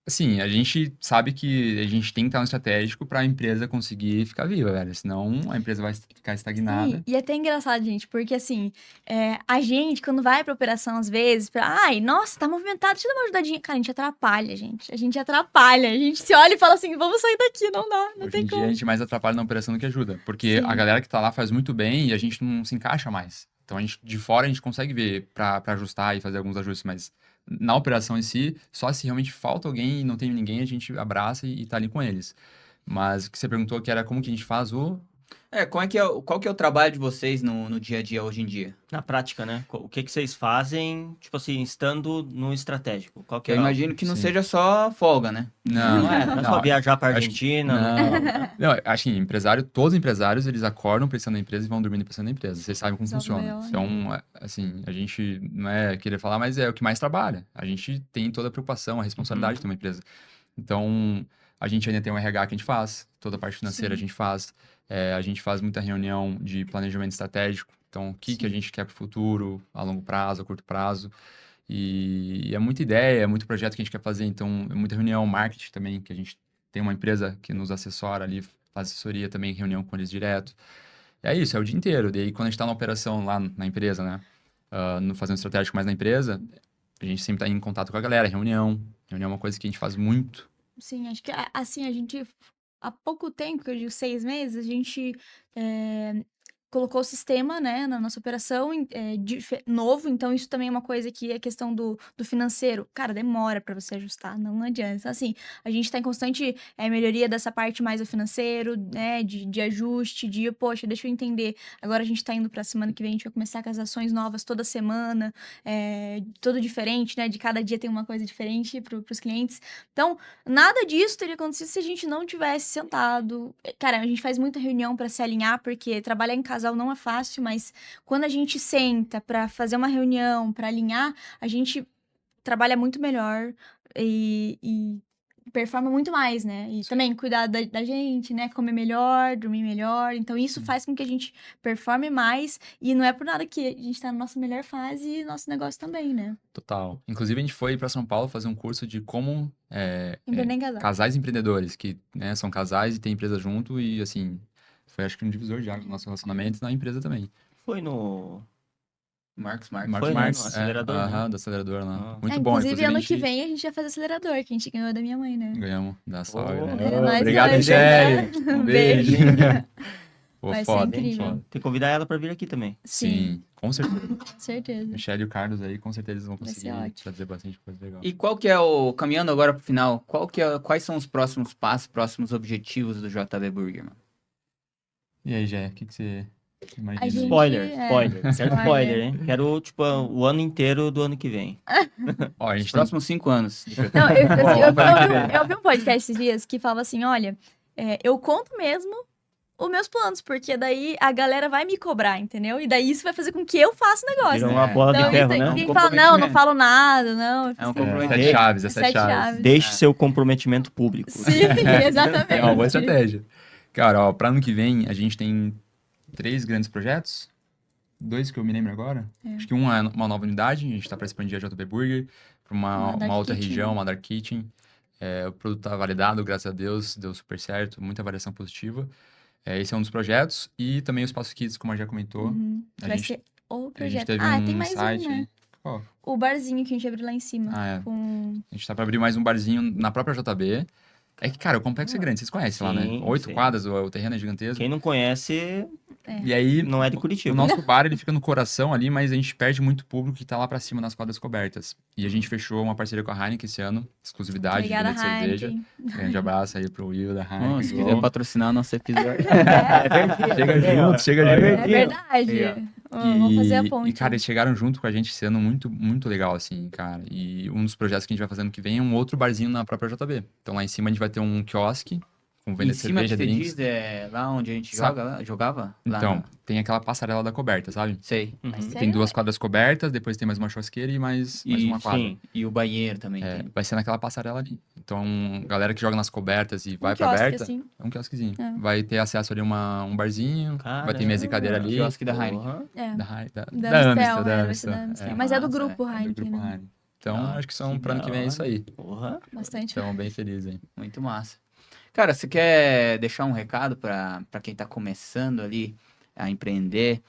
Assim, a gente sabe que a gente tem que estar no estratégico pra empresa conseguir ficar viva, velho. Senão a empresa vai ficar estagnada. Sim, e é até engraçado, gente, porque assim, a gente, quando vai pra operação, às vezes, ai, nossa, tá movimentado, deixa eu dar uma ajudadinha. Cara, a gente atrapalha, gente. A gente atrapalha. A gente se olha e fala assim, vamos sair daqui, não dá, não Hoje tem em dia como. a gente mais atrapalha na operação do que ajuda. Porque Sim. a galera que tá lá faz muito bem e a gente não se encaixa mais. Então a gente, de fora a gente consegue ver pra ajustar e fazer alguns ajustes, mas na operação em si, só se realmente falta alguém e não tem ninguém, a gente abraça e tá ali com eles. Mas o que você perguntou que era como que a gente faz Qual que é o trabalho de vocês no dia a dia hoje em dia? Na prática, né? O que vocês fazem, tipo assim, estando no estratégico? Qual que Eu é? imagino que não Sim. seja só folga, né? Não, Não é? Não é só viajar pra acho que- Argentina. Não, assim, todos os empresários, eles acordam pensando na empresa e vão dormindo pensando na empresa. Vocês sabem como Exato, funciona. eu, né? Então, assim, a gente não é querer falar, mas é o que mais trabalha. A gente tem toda a preocupação, a responsabilidade de ter uma empresa. Então, a gente ainda tem um RH que a gente faz, toda a parte financeira Sim. a gente faz. A gente faz muita reunião de planejamento estratégico. Então, o que a gente quer para o futuro, a longo prazo, a curto prazo. E é muita ideia, é muito projeto que a gente quer fazer, então é muita reunião, marketing também, que a gente tem uma empresa que nos assessora ali, faz assessoria também, reunião com eles direto. É isso, é o dia inteiro. Daí quando a gente tá na operação lá na empresa, né, no fazendo estratégico mais na empresa, a gente sempre tá em contato com a galera, reunião. Reunião é uma coisa que a gente faz muito. Sim, acho que assim, a gente, há pouco tempo, que eu digo 6 meses, a gente colocou o sistema, né, na nossa operação novo, então isso também é uma coisa que é questão do financeiro. Cara, demora para você ajustar, não adianta. Então, assim, a gente tá em constante melhoria dessa parte mais do financeiro, né, de ajuste, poxa, deixa eu entender. Agora a gente tá indo pra semana que vem, a gente vai começar com as ações novas toda semana, tudo diferente, né, de cada dia tem uma coisa diferente pros clientes. Então, nada disso teria acontecido se a gente não tivesse sentado. Cara, a gente faz muita reunião para se alinhar, porque trabalhar em casal não é fácil, mas quando a gente senta para fazer uma reunião, para alinhar, a gente trabalha muito melhor e performa muito mais, né? E também cuidar da gente, né? Comer melhor, dormir melhor. Então, isso faz com que a gente performe mais. E não é por nada que a gente tá na nossa melhor fase e nosso negócio também, né? Total. Inclusive, a gente foi para São Paulo fazer um curso de como Empreender em casal. casais empreendedores, que né, são casais e têm empresa junto, e assim, foi acho que um divisor de águas no nosso relacionamento e na empresa também. Foi no... Marcos. Marcos Foi, né, Marques, no acelerador, né? aham, do acelerador lá. Ah. Muito bom. Inclusive, a ano que gente vem a gente vai fazer acelerador, que a gente ganhou da minha mãe, né? ganhamos da salve, Oh, né? É, nós Obrigado, dois, Michele. né? Um Beijo. beijo. Pô, Vai ser foda, incrível. foda. Tem que convidar ela pra vir aqui também. Sim, Com certeza. com certeza. Michele e o Carlos aí, com certeza eles vão Vai ser conseguir ótimo. trazer bastante coisa legal. E qual que caminhando agora pro final, quais são os próximos passos, próximos objetivos do JB Burger, mano? E aí, Jé, o que você imagina? A gente- Spoiler, é, spoiler. Certo spoiler. spoiler, hein? Quero, tipo, o ano inteiro do ano que vem. Ó, a Os gente tem próximos 5 anos. Não, Bom, eu vi um podcast esses dias que falava assim, olha, eu conto mesmo os meus planos, porque daí a galera vai me cobrar, entendeu? E daí isso vai fazer com que eu faça o negócio. Vira uma bola Então, de ferro, isso né? aí, quem Um fala, não comprometimento. falo nada, não. É um É, comprometimento. sete chaves, é sete Sete chaves. chaves. Deixe seu comprometimento público. Sim, exatamente. É uma boa estratégia. Cara, ó, pra ano que vem, a gente tem 3 grandes projetos. 2 que eu me lembro agora. Acho que um é uma nova unidade, a gente tá pra expandir a JB Burger pra Uma Dark uma outra Kitchen. região, uma Dark Kitchen. O produto tá validado, graças a Deus, deu super certo, muita avaliação positiva. Esse é um dos projetos. E também o Espaço Kids, como a já comentou. Uhum. A Vai gente- ser o A gente projeto. teve Tem um mais site. um, né? Qual? O barzinho que a gente abriu lá em cima. Com... A gente tá pra abrir mais um barzinho na própria JB. É que, cara, o complexo é grande, vocês conhecem lá, né? Sim, 8 sim. quadras, o terreno é gigantesco. Quem não conhece, E aí, não é de o Curitiba. nosso bar, ele fica no coração ali, mas a gente perde muito público que tá lá pra cima nas quadras cobertas. E a gente fechou uma parceria com a Heineken esse ano, exclusividade de Obrigada, venda de cerveja. Heineken. Grande abraço aí pro Will da Heineken. Bom, se quiser patrocinar nosso episódio. Chega junto, chega É junto. É verdade. verdade. Aí, Vamos fazer a ponte. E, cara, eles chegaram junto com a gente esse ano muito, muito legal, assim, cara. E um dos projetos que a gente vai fazer ano que vem é um outro barzinho na própria JB. Então lá em cima a gente vai ter um quiosque com venda Em de cima que cerveja, você drinks. diz, lá onde a gente Sabe- jogava? Lá Então, na- tem aquela passarela da coberta, sabe? Sei. Uhum. Mas Tem 2 quadras cobertas, depois tem mais uma churrasqueira e mais uma quadra. Sim. E o banheiro também tem. Vai ser naquela passarela ali. Então, galera que joga nas cobertas e vai Um pra quiosque, aberta, assim. é um quiosquezinho. É. Vai ter acesso ali um barzinho, vai ter mesa e cadeira ali. Quiosque da Heineken. Porra. É. Da Amstel, Amstel, da vai ser da Amstel. Amstel. É, Mas é do massa, grupo do Heineken, grupo né? Heineken. Então, Ah, acho que são que pro ano que vem é isso aí. Porra. Bastante. Então, bem feliz, hein? Muito massa. Cara, você quer deixar um recado para quem tá começando ali a empreender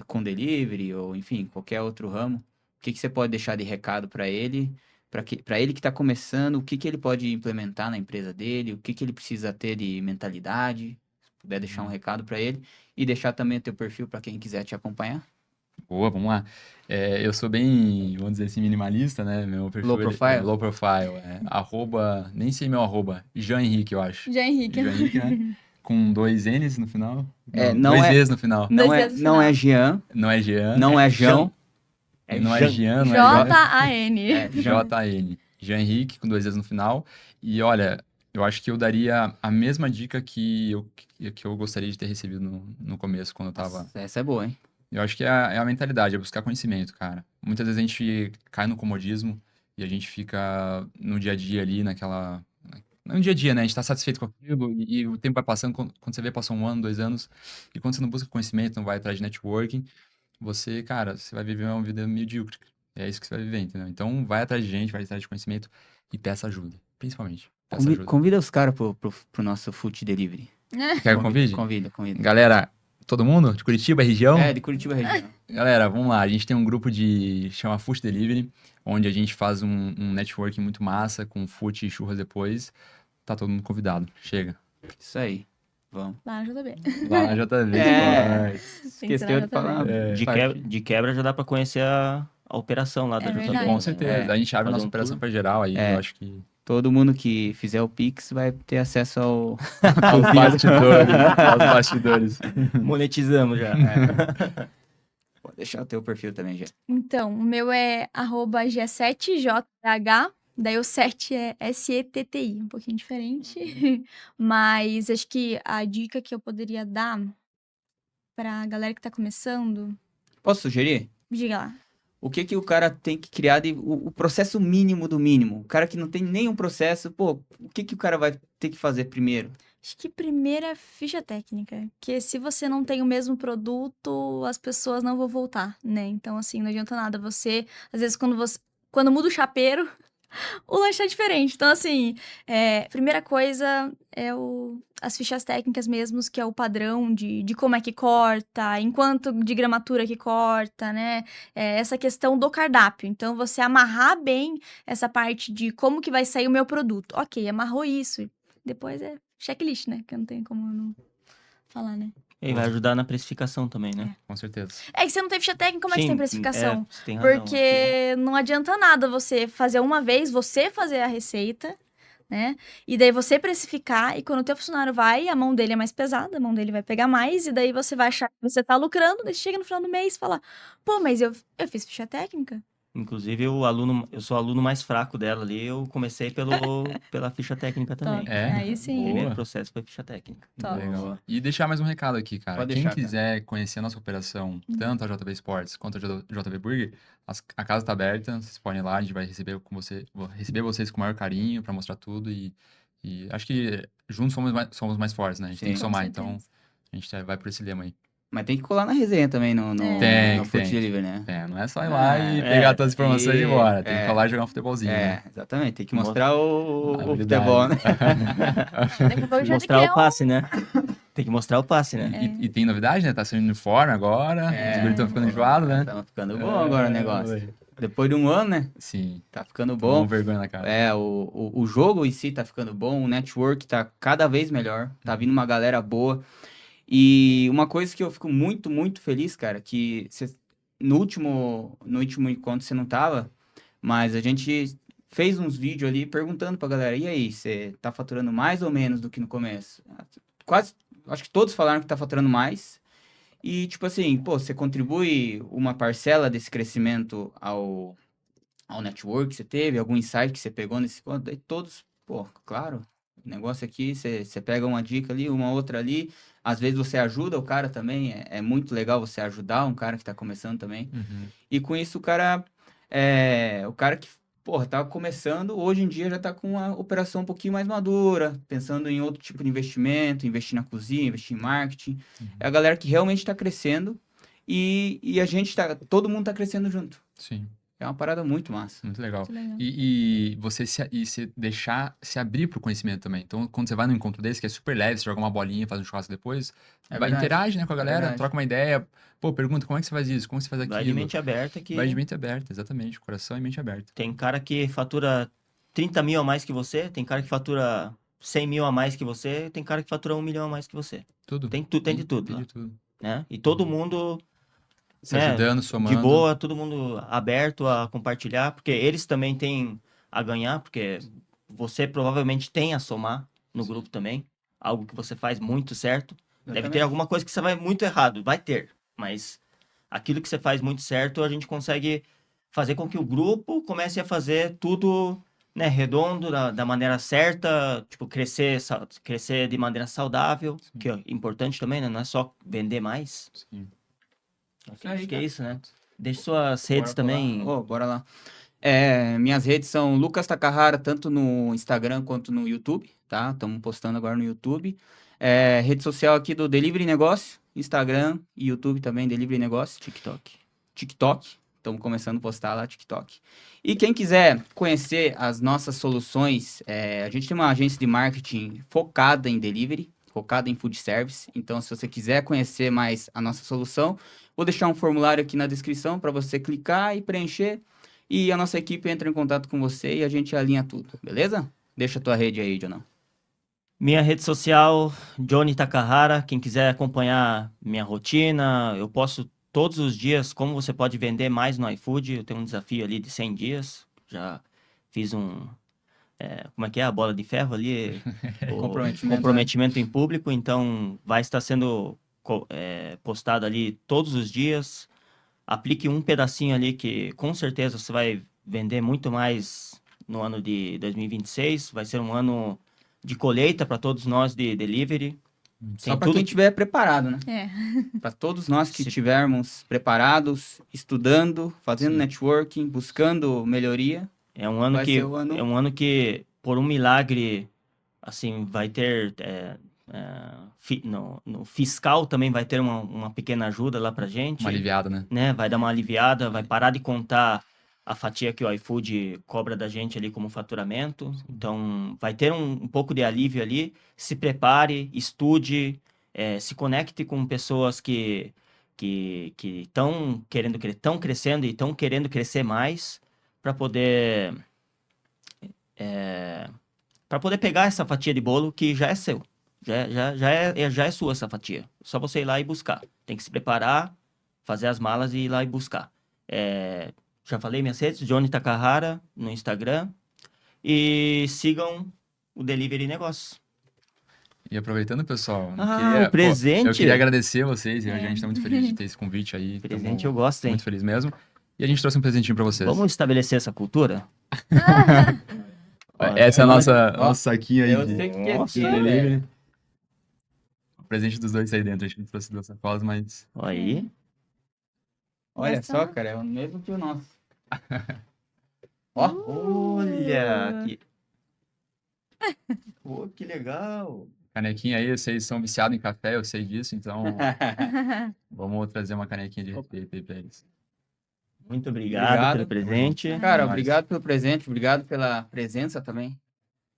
com delivery ou, enfim, qualquer outro ramo? O que você pode deixar de recado para ele? Para ele que está começando, o que ele pode implementar na empresa dele? O que ele precisa ter de mentalidade? Se puder deixar um recado para ele. E deixar também o teu perfil para quem quiser te acompanhar. Boa, vamos lá. Eu sou bem, vamos dizer assim, minimalista, né? Meu perfil Low profile? Low profile. Nem sei meu arroba, Jean Henrique, eu acho. Já Henrique. Jean Henrique, né? Com 2 N's no final. Não 2 é- V's no final. Não Dois é, dedos no não final. é Jean, Não é Jean. não é João. Não é Jean. Jean, não é J-A-N. J-A-N. Jean Henrique, com 2 Z's no final. E olha, eu acho que eu daria a mesma dica que eu gostaria de ter recebido no começo, quando eu tava. Essa é boa, hein? Eu acho que é a mentalidade, é buscar conhecimento, cara. Muitas vezes a gente cai no comodismo e a gente fica no dia a dia ali, no dia a dia, né? A gente tá satisfeito com aquilo e o tempo vai passando. Quando você vê, passou 1 ano, 2 anos. E quando você não busca conhecimento, não vai atrás de networking, você vai viver uma vida medíocre. É isso que você vai viver, entendeu? Então, vai atrás de gente, vai atrás de conhecimento e peça ajuda, principalmente. Peça ajuda. Convida os caras pro nosso food delivery. Quer que eu convide? Convida. Galera, todo mundo de Curitiba, região? É, de Curitiba região. Galera, vamos lá. A gente tem um grupo chama Food Delivery, onde a gente faz um networking muito massa com food e churras depois. Tá todo mundo convidado. Chega. Isso aí. Vamos. Lá no JB. Lá na JV. É. vai. Esqueceu de falar. De quebra já dá pra conhecer a operação lá da É JB. verdade. Com certeza. É. A gente abre Fazer nossa um operação tour. pra geral aí. É. Eu acho que. Todo mundo que fizer o Pix vai ter acesso ao... Aos bastidores. Aos bastidores. Monetizamos já. Pode deixar o teu perfil também, já. Então, o meu é @g7jh, daí o 7 é SETTI, um pouquinho diferente. Mas acho que a dica que eu poderia dar pra galera que tá começando, Posso sugerir? diga lá. O que o cara tem que criar o processo mínimo do mínimo? O cara que não tem nenhum processo, pô, o que o cara vai ter que fazer primeiro? Acho que primeiro é ficha técnica, que se você não tem o mesmo produto, as pessoas não vão voltar, né? Então, assim, não adianta nada você, às vezes, quando muda o chapeiro, o lanche é diferente. Então, assim, primeira coisa é as fichas técnicas mesmos, que é o padrão de como é que corta, em quanto de gramatura que corta, né? Essa questão do cardápio. Então, você amarrar bem essa parte de como que vai sair o meu produto. Ok, amarrou isso. Depois é checklist, né? Que não tem como não falar, né? E vai ajudar na precificação também, né? Com certeza. É que você não tem ficha técnica, como é que Sim, tem precificação? você tem razão. Porque não adianta nada você fazer uma vez, você fazer a receita, né? E daí você precificar, e quando o teu funcionário vai, a mão dele é mais pesada, a mão dele vai pegar mais, e daí você vai achar que você tá lucrando, daí chega no final do mês e fala, pô, mas eu fiz ficha técnica. Inclusive, eu sou o aluno mais fraco dela ali. Eu comecei pela ficha técnica também. Top. É? Aí sim. Boa. Primeiro processo foi ficha técnica. Top. Legal. E deixar mais um recado aqui, cara. Pode Quem deixar, cara. quiser conhecer a nossa operação, tanto a JB Sports quanto a JB Burger, a casa tá aberta, vocês podem ir lá, a gente vai receber vocês com o maior carinho para mostrar tudo e acho que juntos somos mais fortes, né? A gente tem Sim. que Com somar, certeza. então a gente vai por esse lema aí. Mas tem que colar na resenha também no Tem. food delivery, né? Não é só ir lá e É, pegar todas as informações e ir embora. Tem é. que falar e jogar um futebolzinho, né? Exatamente. Tem que mostrar o Habilidade. futebol, né? Daqui a pouco já Mostrar criar o passe, né? Tem que mostrar o passe, né? E tem novidade, né? Tá saindo uniforme agora, os guris estão ficando enjoados, né? Tá ficando bom agora o negócio. Depois de um ano, né? Sim. Tá ficando Bom, bom. vergonha na cara. O jogo em si tá ficando bom, o network tá cada vez melhor, tá vindo uma galera boa. E uma coisa que eu fico muito, muito feliz, cara, que no último encontro você não tava, mas a gente fez uns vídeos ali perguntando pra galera, e aí, você tá faturando mais ou menos do que no começo? Quase, acho que todos falaram que tá faturando mais. E, tipo assim, pô, você contribui uma parcela desse crescimento ao network que você teve, algum insight que você pegou nesse ponto, daí todos, pô, claro, o negócio aqui, você pega uma dica ali, uma outra ali, às vezes você ajuda o cara também, é muito legal você ajudar um cara que tá começando também, Uhum. e com isso o cara que, porra, tava começando, hoje em dia já tá com uma operação um pouquinho mais madura, pensando em outro tipo de investimento, investir na cozinha, investir em marketing, é a galera que realmente tá crescendo, e a gente todo mundo tá crescendo junto. Sim, É uma parada muito massa. muito legal. Muito legal. E você se deixar se abrir pro conhecimento também. Então, quando você vai num encontro desse, que é super leve, você joga uma bolinha, faz um churrasco depois, É vai, verdade. interage, né, com a galera, verdade. troca uma ideia, pô, pergunta como é que você faz isso, como você faz aquilo. Vai de mente aberta que Vai de mente aberta, exatamente, coração e mente aberta. tem cara que fatura 30 mil a mais que você, tem cara que fatura 100 mil a mais que você, tem cara que fatura 1 milhão a mais que você. Tudo. Tem de tudo Tem lá, de tudo. né? E todo mundo Se né, ajudando, somando. de boa, todo mundo aberto a compartilhar, porque eles também têm a ganhar, porque você provavelmente tem a somar no grupo também, algo que você faz muito certo. Deve ter alguma coisa que você vai muito errado, vai ter, mas aquilo que você faz muito certo, a gente consegue fazer com que o grupo comece a fazer tudo, né, redondo, da maneira certa, tipo, crescer de maneira saudável, que é importante também, né? Não é só vender mais. Sim. Acho que é isso, né? Deixe suas redes também. Bora lá. Minhas redes são Lucas Takahara, tanto no Instagram quanto no YouTube, tá? Estamos postando agora no YouTube. Rede social aqui do Delivery Negócio, Instagram e YouTube também, Delivery Negócio. TikTok. TikTok Estamos começando a postar lá no TikTok. E quem quiser conhecer as nossas soluções, a gente tem uma agência de marketing focada em delivery, focada em food service. Então, se você quiser conhecer mais a nossa solução, vou deixar um formulário aqui na descrição para você clicar e preencher. E a nossa equipe entra em contato com você e a gente alinha tudo, beleza? Deixa a tua rede aí, Jonão. Minha rede social, Johnny Takahara. Quem quiser acompanhar minha rotina, eu posto todos os dias como você pode vender mais no iFood. Eu tenho um desafio ali de 100 dias. Já fiz como é que é? A bola de ferro ali? Comprometimento em público. Então, vai estar sendo postado ali todos os dias. Aplique um pedacinho ali que com certeza você vai vender muito mais no ano de 2026. Vai ser um ano de colheita para todos nós de delivery. Só para quem estiver preparado, né? Para todos nós que estivermos preparados, estudando, fazendo networking, buscando melhoria. É um ano que, por um milagre, assim, vai ter no fiscal também vai ter uma pequena ajuda lá pra gente. Uma aliviada, né? Vai dar uma aliviada, vai parar de contar a fatia que o iFood cobra da gente ali como faturamento. Então, vai ter um pouco de alívio ali. Se prepare, estude, se conecte com pessoas que estão crescendo e estão querendo crescer mais para poder pegar essa fatia de bolo que já é seu. Já é sua essa fatia. Só você ir lá e buscar. Tem que se preparar, fazer as malas e ir lá e buscar. Já falei minhas redes, Johnny Takahara no Instagram. E sigam o Delivery Negócio. E aproveitando, pessoal, o presente. Eu queria agradecer a vocês. A gente está muito feliz de ter esse convite aí. Presente eu gosto, hein? Muito feliz mesmo. E a gente trouxe um presentinho para vocês. Vamos estabelecer essa cultura? Essa é a nosso saquinho aí. Eu sei que é delivery. O presente dos dois aí dentro. A gente não trouxe 2 sacolas, mas... Aí. Olha só, cara, é o mesmo que o nosso. Olha! Que legal! Canequinha aí, vocês são viciados em café, eu sei disso, então vamos trazer uma canequinha de respeito aí pra eles. Muito obrigado pelo presente. Cara, obrigado pelo presente, obrigado pela presença também.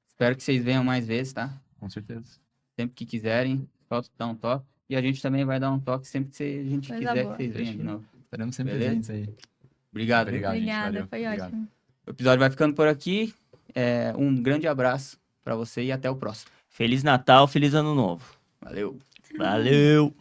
Espero que vocês venham mais vezes, tá? Com certeza. Sempre que quiserem, só dar um toque. E a gente também vai dar um toque sempre que a gente quiser que vocês venham de novo. Estaremos sempre presentes aí. Obrigado. Obrigado, gente. Obrigada, Valeu. foi ótimo. O episódio vai ficando por aqui. Um grande abraço pra você e até o próximo. Feliz Natal, feliz Ano Novo. Valeu. Valeu!